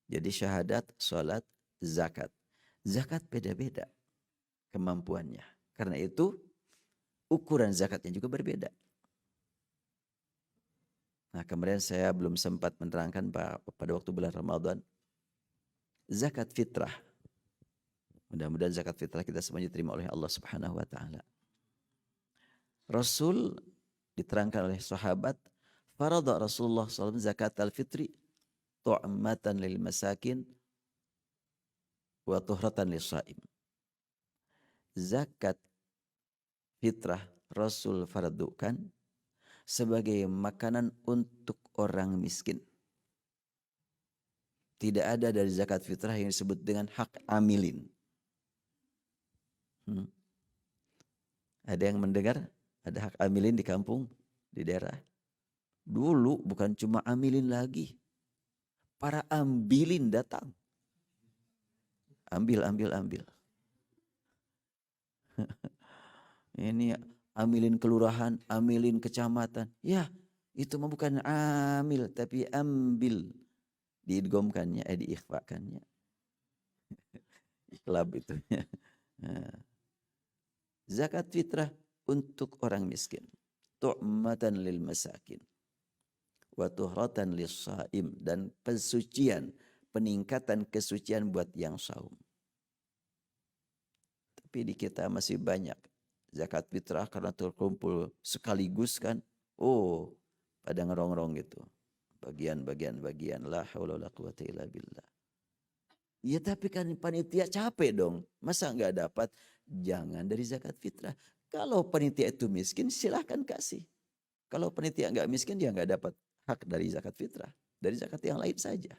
Jadi syahadat, sholat, zakat. Zakat beda-beda kemampuannya. Karena itu ukuran zakatnya juga berbeda. Nah, kemarin saya belum sempat menerangkan pada waktu bulan Ramadan. Zakat fitrah. Mudah-mudahan zakat fitrah kita semuanya diterima oleh Allah Subhanahu wa taala. Rasul diterangkan oleh sahabat, farada Rasulullah SAW zakat al-fitri tu'matan lil masakin wa tuhratan lis-shaim. Zakat fitrah Rasul fardukan sebagai makanan untuk orang miskin. Tidak ada dari zakat fitrah yang disebut dengan hak amilin. Ada yang mendengar? Ada hak amilin di kampung, di daerah? Dulu bukan cuma amilin lagi. Para ambilin datang. Ambil. Ini amilin kelurahan, amilin kecamatan. Ya, itu mah bukan amil tapi ambil. Diidghamkannya, diikhfakannya. Ikhlab itu. Nah, zakat fitrah untuk orang miskin. Tu'matan lil masakin. Wa tuhratan lis saim, dan pensucian, peningkatan kesucian buat yang saum. Tapi di kita masih banyak zakat fitrah karena terkumpul sekaligus kan. Oh, pada ngerongrong gitu. Bagian la haula wala quwata illa billah. Ya tapi kan panitia capek dong. Masa nggak dapat? Jangan dari zakat fitrah. Kalau panitia itu miskin silahkan kasih. Kalau panitia nggak miskin dia nggak dapat hak dari zakat fitrah. Dari zakat yang lain saja.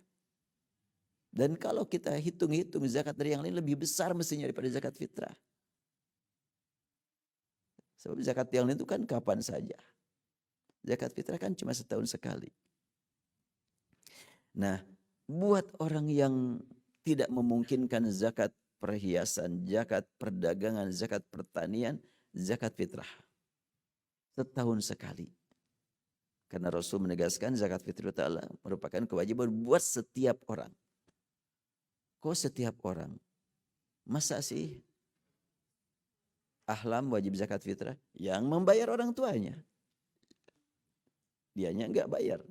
Dan kalau kita hitung-hitung zakat dari yang lain lebih besar mestinya daripada zakat fitrah. Sebab zakat yang lain itu kan kapan saja. Zakat fitrah kan cuma setahun sekali. Nah, buat orang yang tidak memungkinkan zakat perhiasan, zakat perdagangan, zakat pertanian, zakat fitrah. Setahun sekali. Karena Rasul menegaskan zakat fitrah ta'ala merupakan kewajiban buat setiap orang. Kok setiap orang? Masa sih ahlam wajib zakat fitrah? Yang membayar orang tuanya. Dianya enggak bayar.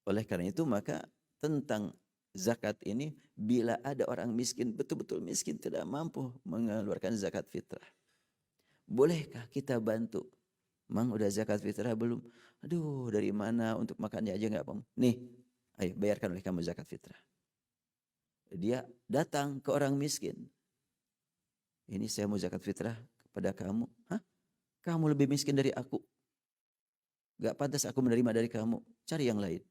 Oleh karena itu maka tentang zakat ini, bila ada orang miskin, betul-betul miskin tidak mampu mengeluarkan zakat fitrah. Bolehkah kita bantu? Mang udah zakat fitrah belum? Aduh, dari mana untuk makannya aja nggak mampu. Nih, ayo bayarkan oleh kamu zakat fitrah. Dia datang ke orang miskin. Ini saya mau zakat fitrah kepada kamu. Hah? Kamu lebih miskin dari aku. Gak pantas aku menerima dari kamu. Cari yang lain.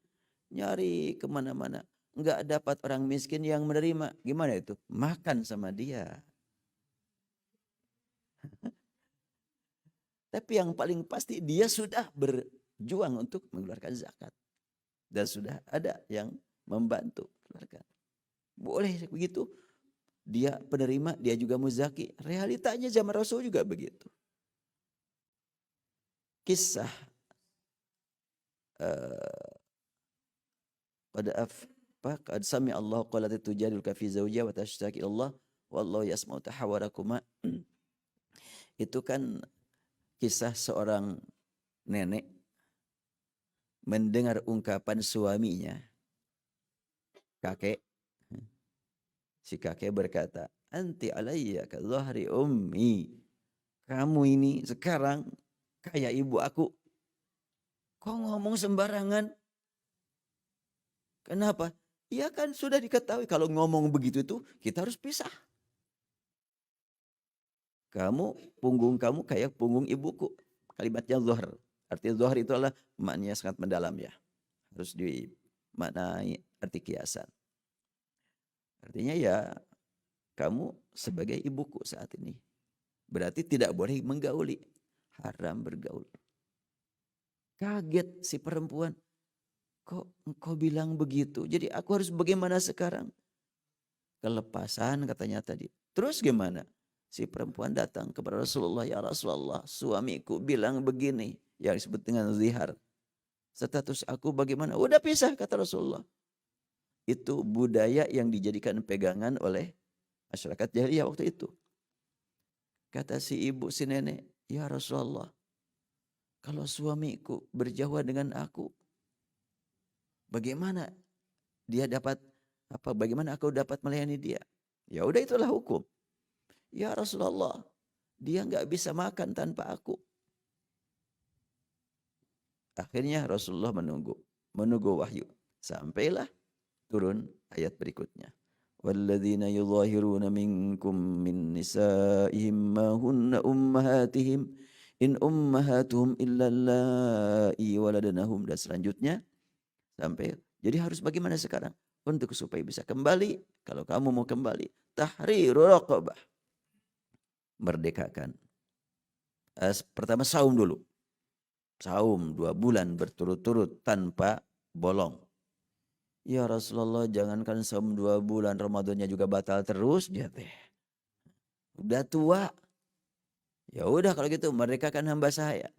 Nyari kemana-mana. Nggak dapat orang miskin yang menerima. Gimana itu? Makan sama dia. Tapi yang paling pasti dia sudah berjuang untuk mengeluarkan zakat. Dan sudah ada yang membantu keluarkan. Boleh begitu. Dia penerima, dia juga muzaki. Realitanya zaman Rasul juga begitu. Kisah pada qad sami Allah qalat tujadiluka fi zawjiha wa tashtaki Allah wallahu yasma'u tahawurakuma. Itu kan kisah seorang nenek mendengar ungkapan suaminya, kakek. Si kakek berkata, anti alayya ka dhahri ummi. Kamu ini sekarang kayak ibu aku. Kok ngomong sembarangan? Kenapa? Ya kan sudah diketahui kalau ngomong begitu itu kita harus pisah. Punggung kamu kayak punggung ibuku. Kalimatnya zuhr. Artinya zuhr itu adalah maknanya sangat mendalam ya. Harus dimaknai arti kiasan. Artinya ya kamu sebagai ibuku saat ini. Berarti tidak boleh menggauli. Haram bergaul. Kaget si perempuan. Kok engkau bilang begitu? Jadi aku harus bagaimana sekarang? Kelepasan katanya tadi. Terus gimana? Si perempuan datang kepada Rasulullah. Ya Rasulullah, suamiku bilang begini. Yang disebut dengan zihar. Status aku bagaimana? Udah pisah kata Rasulullah. Itu budaya yang dijadikan pegangan oleh masyarakat jahiliyah waktu itu. Kata si ibu, si nenek, ya Rasulullah, kalau suamiku berjauhan dengan aku, bagaimana dia dapat apa? Bagaimana aku dapat melayani dia? Ya udah itulah hukum. Ya Rasulullah, dia nggak bisa makan tanpa aku. Akhirnya Rasulullah menunggu wahyu. Sampailah turun ayat berikutnya. Walladzina yudhahiruna minkum min nisa'ihim ma hunna ummahatihim in ummahatuhum illa allai waladanahum, dan selanjutnya sampai. Jadi harus bagaimana sekarang? Untuk supaya bisa kembali, kalau kamu mau kembali, tahriru raqabah. Merdekakan. Pertama saum dulu. Saum 2 bulan berturut-turut tanpa bolong. Ya Rasulullah, jangankan saum 2 bulan, Ramadannya juga batal terus dia teh. Udah tua. Ya udah kalau gitu mereka kan hamba saya.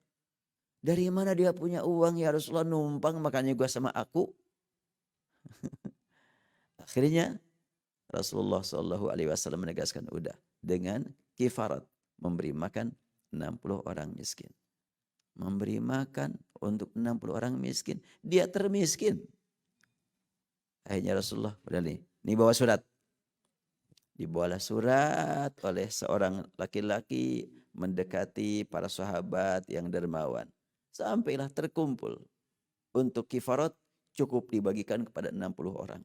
Dari mana dia punya uang ya Rasulullah numpang makanya gua sama aku. Akhirnya Rasulullah Shallallahu Alaihi Wasallam menegaskan udah dengan kifarat memberi makan 60 orang miskin. Memberi makan untuk 60 orang miskin. Dia termiskin. Akhirnya Rasulullah udah nih, ini bawa surat. Dibawalah surat oleh seorang laki-laki mendekati para sahabat yang dermawan. Sampailah terkumpul. Untuk kifarat cukup dibagikan kepada 60 orang.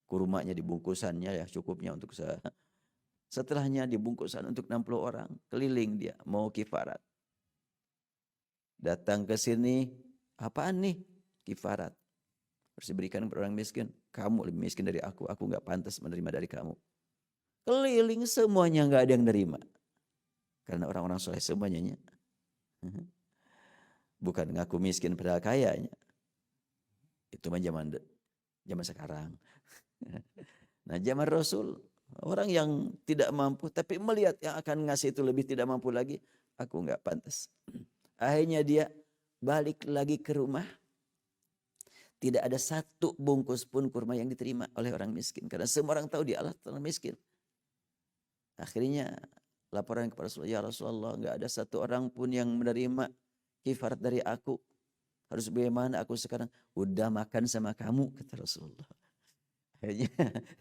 Kurmanya dibungkusannya ya cukupnya untuk saya. Setelahnya dibungkusan untuk 60 orang. Keliling dia mau kifarat. Datang ke sini, apaan nih? Kifarat. Harus diberikan kepada orang miskin. Kamu lebih miskin dari aku nggak pantas menerima dari kamu. Keliling semuanya nggak ada yang nerima. Karena orang-orang soleh semuanya. Bukan ngaku miskin padahal kayanya. Itu mah zaman sekarang. Nah zaman Rasul, orang yang tidak mampu tapi melihat yang akan ngasih itu lebih tidak mampu lagi, aku nggak pantas. Akhirnya dia balik lagi ke rumah. Tidak ada satu bungkus pun kurma yang diterima oleh orang miskin. Karena semua orang tahu dia orang miskin. Akhirnya laporan kepada Rasulullah, ya Rasulullah nggak ada satu orang pun yang menerima kifarat dari aku. Harus bagaimana aku sekarang? Udah makan sama kamu, kata Rasulullah. Akhirnya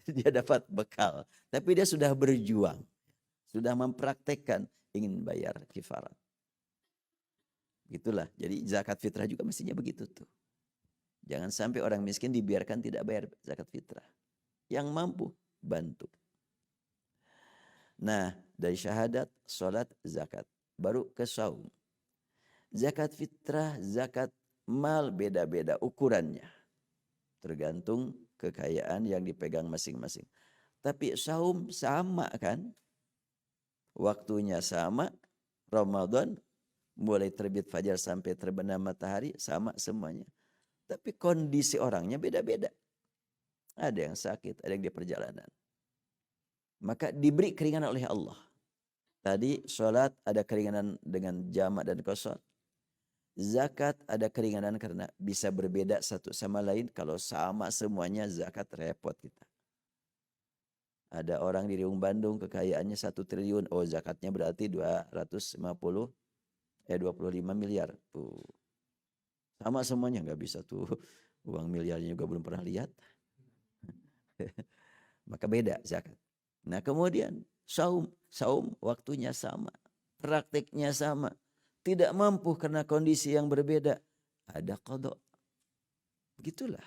dia dapat bekal. Tapi dia sudah berjuang. Sudah mempraktekkan ingin bayar kifarat. Itulah. Jadi zakat fitrah juga mestinya begitu tuh. Jangan sampai orang miskin dibiarkan tidak bayar zakat fitrah. Yang mampu, bantu. Nah, dari syahadat, sholat, zakat. Baru ke saum. Zakat fitrah, zakat mal beda-beda ukurannya. Tergantung kekayaan yang dipegang masing-masing. Tapi saum sama kan? Waktunya sama. Ramadan mulai terbit fajar sampai terbenam matahari sama semuanya. Tapi kondisi orangnya beda-beda. Ada yang sakit, ada yang di perjalanan. Maka diberi keringanan oleh Allah. Tadi sholat ada keringanan dengan jamak dan qasar. Zakat ada keringanan karena bisa berbeda satu sama lain. Kalau sama semuanya zakat repot kita. Ada orang di Riung Bandung kekayaannya 1 triliun. Oh zakatnya berarti 25 miliar. Tuh. Sama semuanya nggak bisa tuh. Uang miliarnya juga belum pernah lihat. Maka beda zakat. Nah kemudian saum waktunya sama. Prakteknya sama. Tidak mampu karena kondisi yang berbeda. Ada qadha. Begitulah.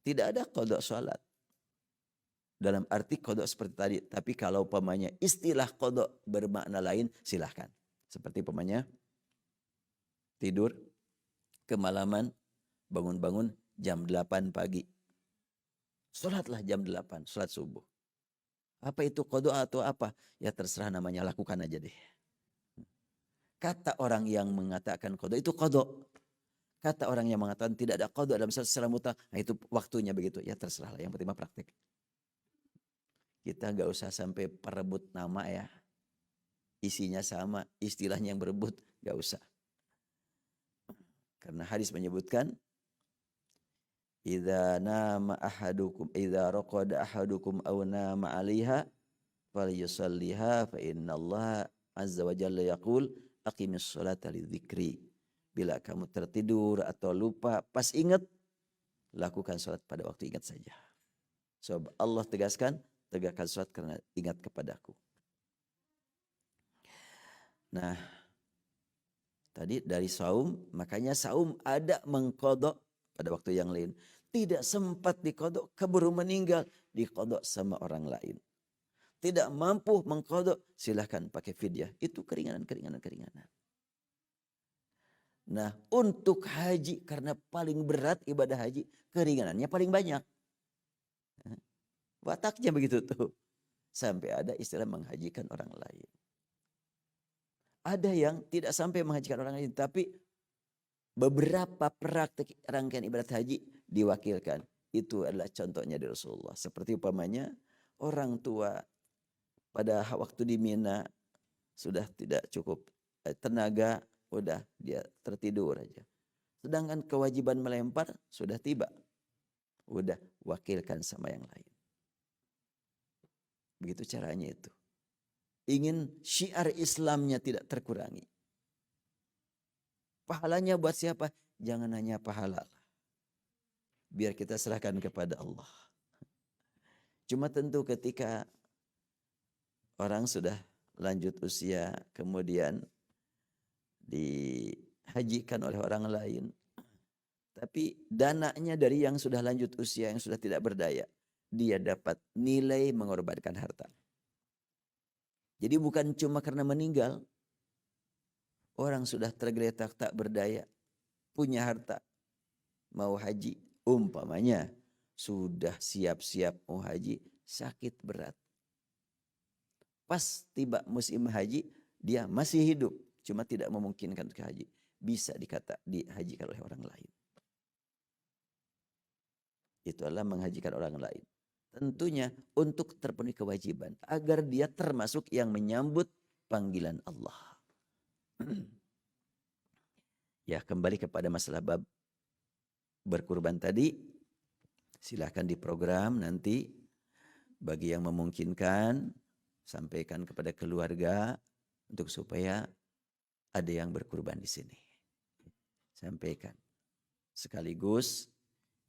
Tidak ada qadha salat. Dalam arti qadha seperti tadi. Tapi kalau umpamanya istilah qadha bermakna lain silahkan. Seperti umpamanya tidur kemalaman bangun-bangun jam 8 pagi. Salatlah jam 8, salat subuh. Apa itu qadha atau apa? Ya terserah namanya, lakukan aja deh. Kata orang yang mengatakan qadha itu qadha. Kata orang yang mengatakan tidak ada qadha dalam secara mutlak, nah itu waktunya begitu. Ya terserahlah, yang penting praktek. Kita nggak usah sampai perebut nama ya. Isinya sama, istilahnya yang berebut, nggak usah. Karena hadis menyebutkan idza nama ahadukum idza raqada ahadukum aw nama 'alaiha falyusalliha fa innallaha azza wa jalla yaqul aqimis sholata lidzikri. Bila kamu tertidur atau lupa pas ingat lakukan salat pada waktu ingat saja. Sebab Allah tegaskan tegakkan salat karena ingat kepadaku. Nah, tadi dari saum, makanya saum ada mengqadha pada waktu yang lain. Tidak sempat diqadha, keburu meninggal, diqadha sama orang lain. Tidak mampu mengqadha, silahkan pakai fidyah. Itu keringanan. Nah, untuk haji, karena paling berat ibadah haji, keringanannya paling banyak. Wataknya begitu tuh. Sampai ada istilah menghajikan orang lain. Ada yang tidak sampai menghajikan orang lain, tapi beberapa praktik rangkaian ibadat haji diwakilkan. Itu adalah contohnya dari Rasulullah. Seperti umpamanya orang tua pada waktu di Mina sudah tidak cukup tenaga, udah dia tertidur aja. Sedangkan kewajiban melempar sudah tiba, udah wakilkan sama yang lain. Begitu caranya itu. Ingin syiar Islamnya tidak terkurangi. Pahalanya buat siapa? Jangan hanya pahala. Biar kita serahkan kepada Allah. Cuma tentu ketika orang sudah lanjut usia, kemudian dihajikan oleh orang lain, tapi dananya dari yang sudah lanjut usia, yang sudah tidak berdaya, dia dapat nilai mengorbankan harta. Jadi bukan cuma karena meninggal, orang sudah tergeletak tak berdaya, punya harta, mau haji, umpamanya sudah siap-siap mau haji, sakit berat. Pas tiba musim haji, dia masih hidup, cuma tidak memungkinkan untuk haji. Bisa dikata dihajikan oleh orang lain. Itu adalah menghajikan orang lain. Tentunya untuk terpenuhi kewajiban, agar dia termasuk yang menyambut panggilan Allah. Ya, kembali kepada masalah bab berkurban tadi, silahkan diprogram nanti bagi yang memungkinkan, sampaikan kepada keluarga untuk supaya ada yang berkurban di sini. Sampaikan. Sekaligus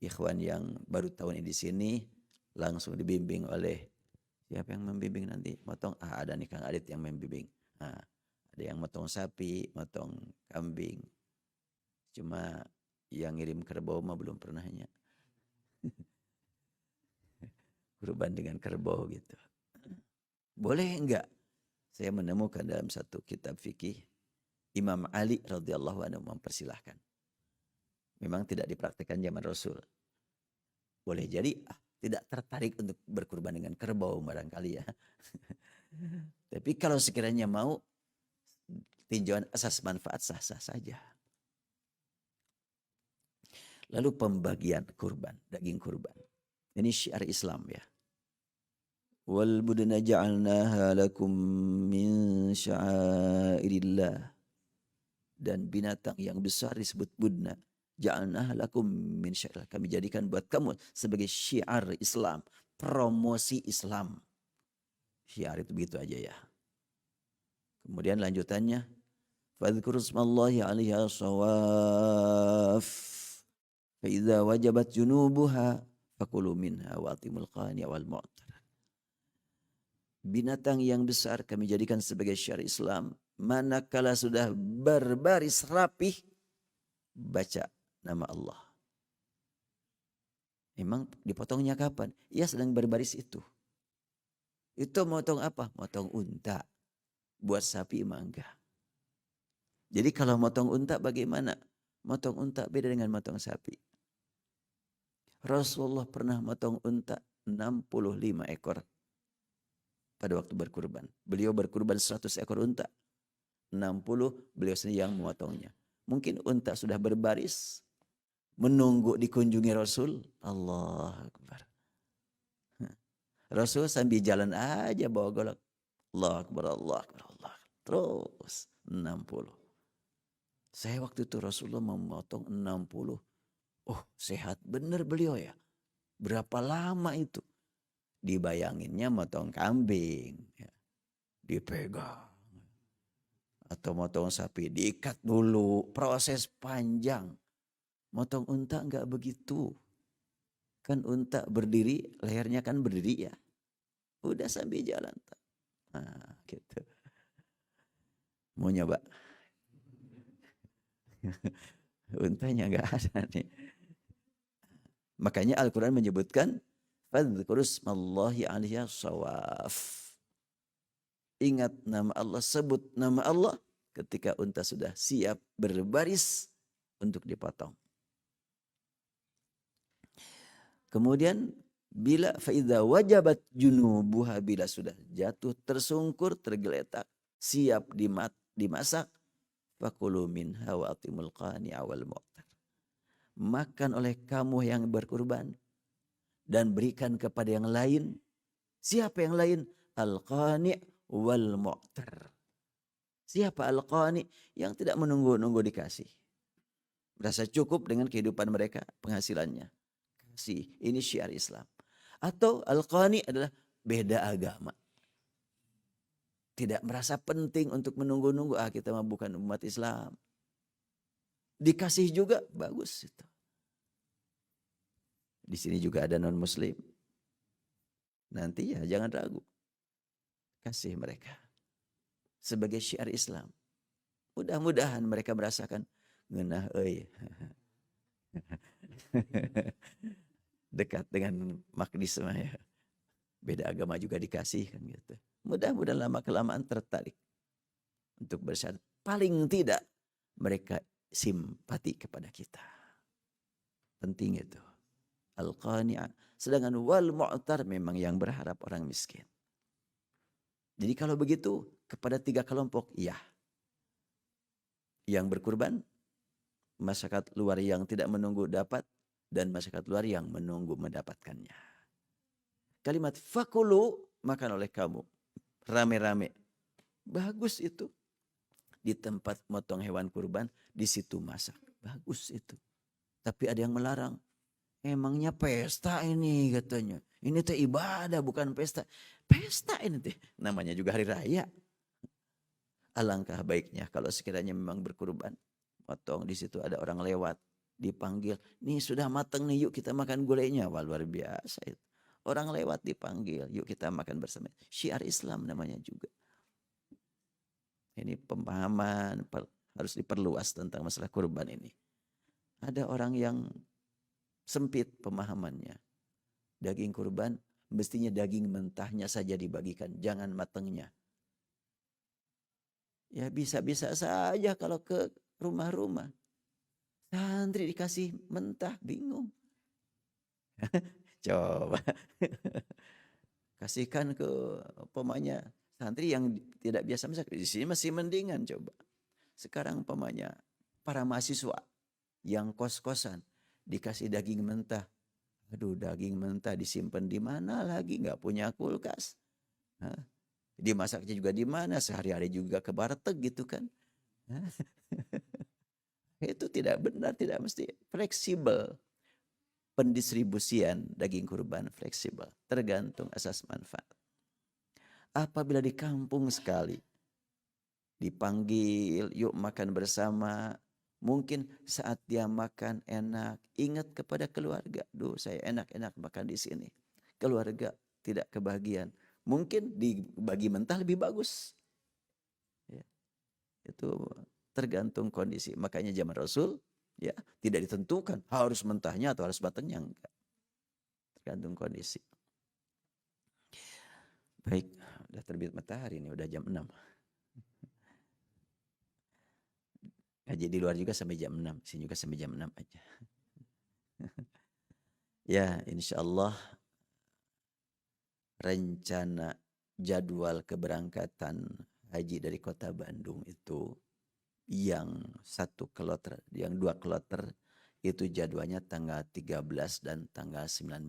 ikhwan yang baru tahun ini di sini langsung dibimbing oleh siapa yang membimbing nanti? Motong, ada nih Kang Adit yang membimbing. Ada yang motong sapi, motong kambing. Cuma yang ngirim kerbau mah belum pernahnya. Kurban dengan kerbau gitu. Boleh enggak? Saya menemukan dalam satu kitab fikih, Imam Ali radhiyallahu anhu mempersilahkan. Memang tidak dipraktikkan zaman Rasul. Boleh jadi tidak tertarik untuk berkurban dengan kerbau barangkali ya. Tapi kalau sekiranya mau, tinjauan asas manfaat sah-sah saja. Lalu pembagian kurban, daging kurban. Ini syiar Islam ya. Wal budna ja'alnaha lakum min sya'airillah. Dan binatang yang besar disebut budna. Ja'alnaha lakum min sya'airillah. Kami jadikan buat kamu sebagai syiar Islam. Promosi Islam. Syiar itu begitu aja ya. Kemudian lanjutannya. Fadhkuru ismallahi alaiha shawaf. Fa'idha wajabat junubuha. Fakulu minha wa'atimul qani wal mu'tar. Binatang yang besar kami jadikan sebagai syiar Islam. Manakala sudah berbaris rapih, baca nama Allah. Memang dipotongnya kapan? Ya sedang berbaris itu. Itu motong apa? Motong unta. Buat sapi mangga. Jadi kalau motong unta bagaimana? Motong unta beda dengan motong sapi. Rasulullah pernah motong unta 65 ekor. Pada waktu berkurban. Beliau berkurban 100 ekor unta. 60 beliau sendiri yang memotongnya. Mungkin unta sudah berbaris. Menunggu dikunjungi Rasul. Allah Akbar. Rasul sambil jalan aja bawa golok. Allah Akbar, Allah Akbar, Allah Akbar. Terus 60. Saya waktu itu Rasulullah memotong 60. Oh sehat benar beliau ya. Berapa lama itu? Dibayanginnya motong kambing, ya. Dipegang. Atau motong sapi, diikat dulu. Proses panjang. Motong unta enggak begitu. Kan unta berdiri, lehernya kan berdiri ya. Udah sambil jalan. Nah gitu. Mau nyoba? Untanya enggak ada nih. Makanya Al-Quran menyebutkan fadhkuru ismallahi alaiha shawaf. Ingat nama Allah, sebut nama Allah ketika unta sudah siap berbaris untuk dipotong. Kemudian bila faidha wajabat junubuha, bila sudah jatuh tersungkur tergeletak siap dimasak, fakulu minha wa atimul qani'a wal mu'tar. Makan oleh kamu yang berkurban dan berikan kepada yang lain. Siapa yang lain? Al-qani' wal mu'tar. Siapa al-qani? Yang tidak menunggu-nunggu dikasih. Merasa cukup dengan kehidupan mereka, penghasilannya. Kasih, ini syiar Islam. Atau al-qani adalah beda agama. Tidak merasa penting untuk menunggu-nunggu. Kita mah bukan umat Islam. Dikasih juga, bagus itu. Di sini juga ada non-muslim. Nanti ya jangan ragu. Kasih mereka. Sebagai syiar Islam. Mudah-mudahan mereka merasakan ngeunah euy. Dekat dengan magnis mah ya. Beda agama juga dikasih kan gitu. Mudah-mudahan lama-kelamaan tertarik untuk bersyarat. Paling tidak mereka simpati kepada kita. Penting itu. Al-qani'ah. Sedangkan wal mu'tar memang yang berharap orang miskin. Jadi kalau begitu kepada 3 kelompok, iya. Yang berkurban, masyarakat luar yang tidak menunggu dapat, dan masyarakat luar yang menunggu mendapatkannya. Kalimat fakulu, makan oleh kamu. Rame-rame. Bagus itu. Di tempat motong hewan kurban, di situ masak. Bagus itu. Tapi ada yang melarang. Emangnya pesta ini katanya. Ini teh ibadah bukan pesta. Pesta ini teh. Namanya juga hari raya. Alangkah baiknya kalau sekiranya memang berkurban. Potong di situ ada orang lewat. Dipanggil. Nih sudah matang nih, yuk kita makan gulainya. Wah luar biasa itu. Orang lewat dipanggil. Yuk kita makan bersama. Syiar Islam namanya juga. Ini pemahaman harus diperluas tentang masalah kurban ini. Ada orang yang sempit pemahamannya. Daging kurban mestinya daging mentahnya saja dibagikan, jangan matangnya. Ya bisa-bisa saja kalau ke rumah-rumah. Santri dikasih mentah, bingung. Coba. Kasihkan ke pemanya santri yang tidak biasa masak. Di sini masih mendingan coba. Sekarang pemanya para mahasiswa yang kos-kosan dikasih daging mentah. Aduh, daging mentah disimpan di mana lagi? Nggak punya kulkas. Hah? Dimasaknya juga di mana? Sehari-hari juga ke warteg gitu kan. Itu tidak benar, tidak mesti fleksibel. Pendistribusian daging kurban fleksibel. Tergantung asas manfaat. Apabila di kampung sekali, dipanggil, yuk makan bersama. Mungkin saat dia makan enak, ingat kepada keluarga. Duh, saya enak-enak makan di sini. Keluarga tidak kebagian. Mungkin dibagi mentah lebih bagus. Ya, itu tergantung kondisi. Makanya zaman Rasul ya tidak ditentukan harus mentahnya atau harus matangnya, enggak. Tergantung kondisi. Baik, udah terbit matahari ini, udah jam 6. Ngaji di luar juga sampai jam 6. Sini juga sampai jam 6 aja. Ya, insya Allah rencana jadwal keberangkatan haji dari kota Bandung itu yang 1 kloter, yang 2 kloter itu jadwalnya tanggal 13 dan tanggal 19.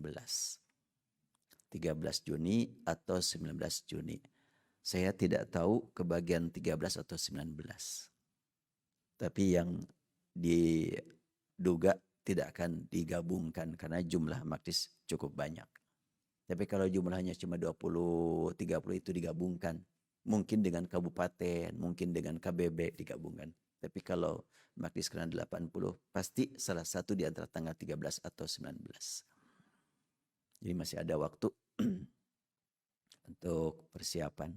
13 Juni atau 19 Juni. Saya tidak tahu kebagian 13 atau 19. Tapi yang diduga tidak akan digabungkan karena jumlah magnis cukup banyak. Tapi kalau jumlahnya cuma 20, 30 itu digabungkan. Mungkin dengan kabupaten, mungkin dengan KBB digabungkan. Tapi kalau magnis kena 80, pasti salah satu di antara tanggal 13 atau 19. Jadi masih ada waktu untuk persiapan.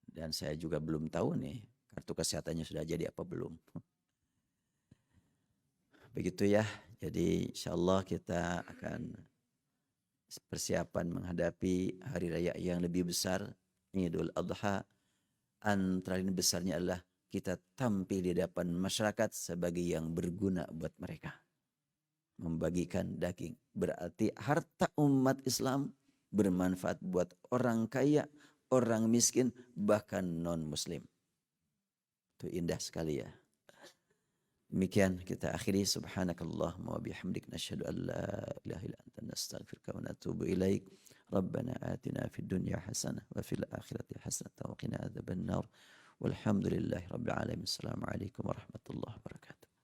Dan saya juga belum tahu nih kartu kesehatannya sudah jadi apa belum. Begitu ya. Jadi insya Allah kita akan persiapan menghadapi hari raya yang lebih besar, Idul Adha. Antara ini besarnya adalah kita tampil di hadapan masyarakat sebagai yang berguna buat mereka. Membagikan daging. Berarti harta umat Islam bermanfaat buat orang kaya, orang miskin, bahkan non-muslim. Itu indah sekali ya. Demikian kita akhiri. Subhanakallahumma wa bihamdik nasyhadu an la ilaha illa anta nastaghfiruka wa natubu ilaik. Rabbana atina fid dunya hasanah wa fil akhirati hasanah wa qina adzabannar. Walhamdulillahirabbil alamin. Assalamualaikum warahmatullahi wabarakatuh.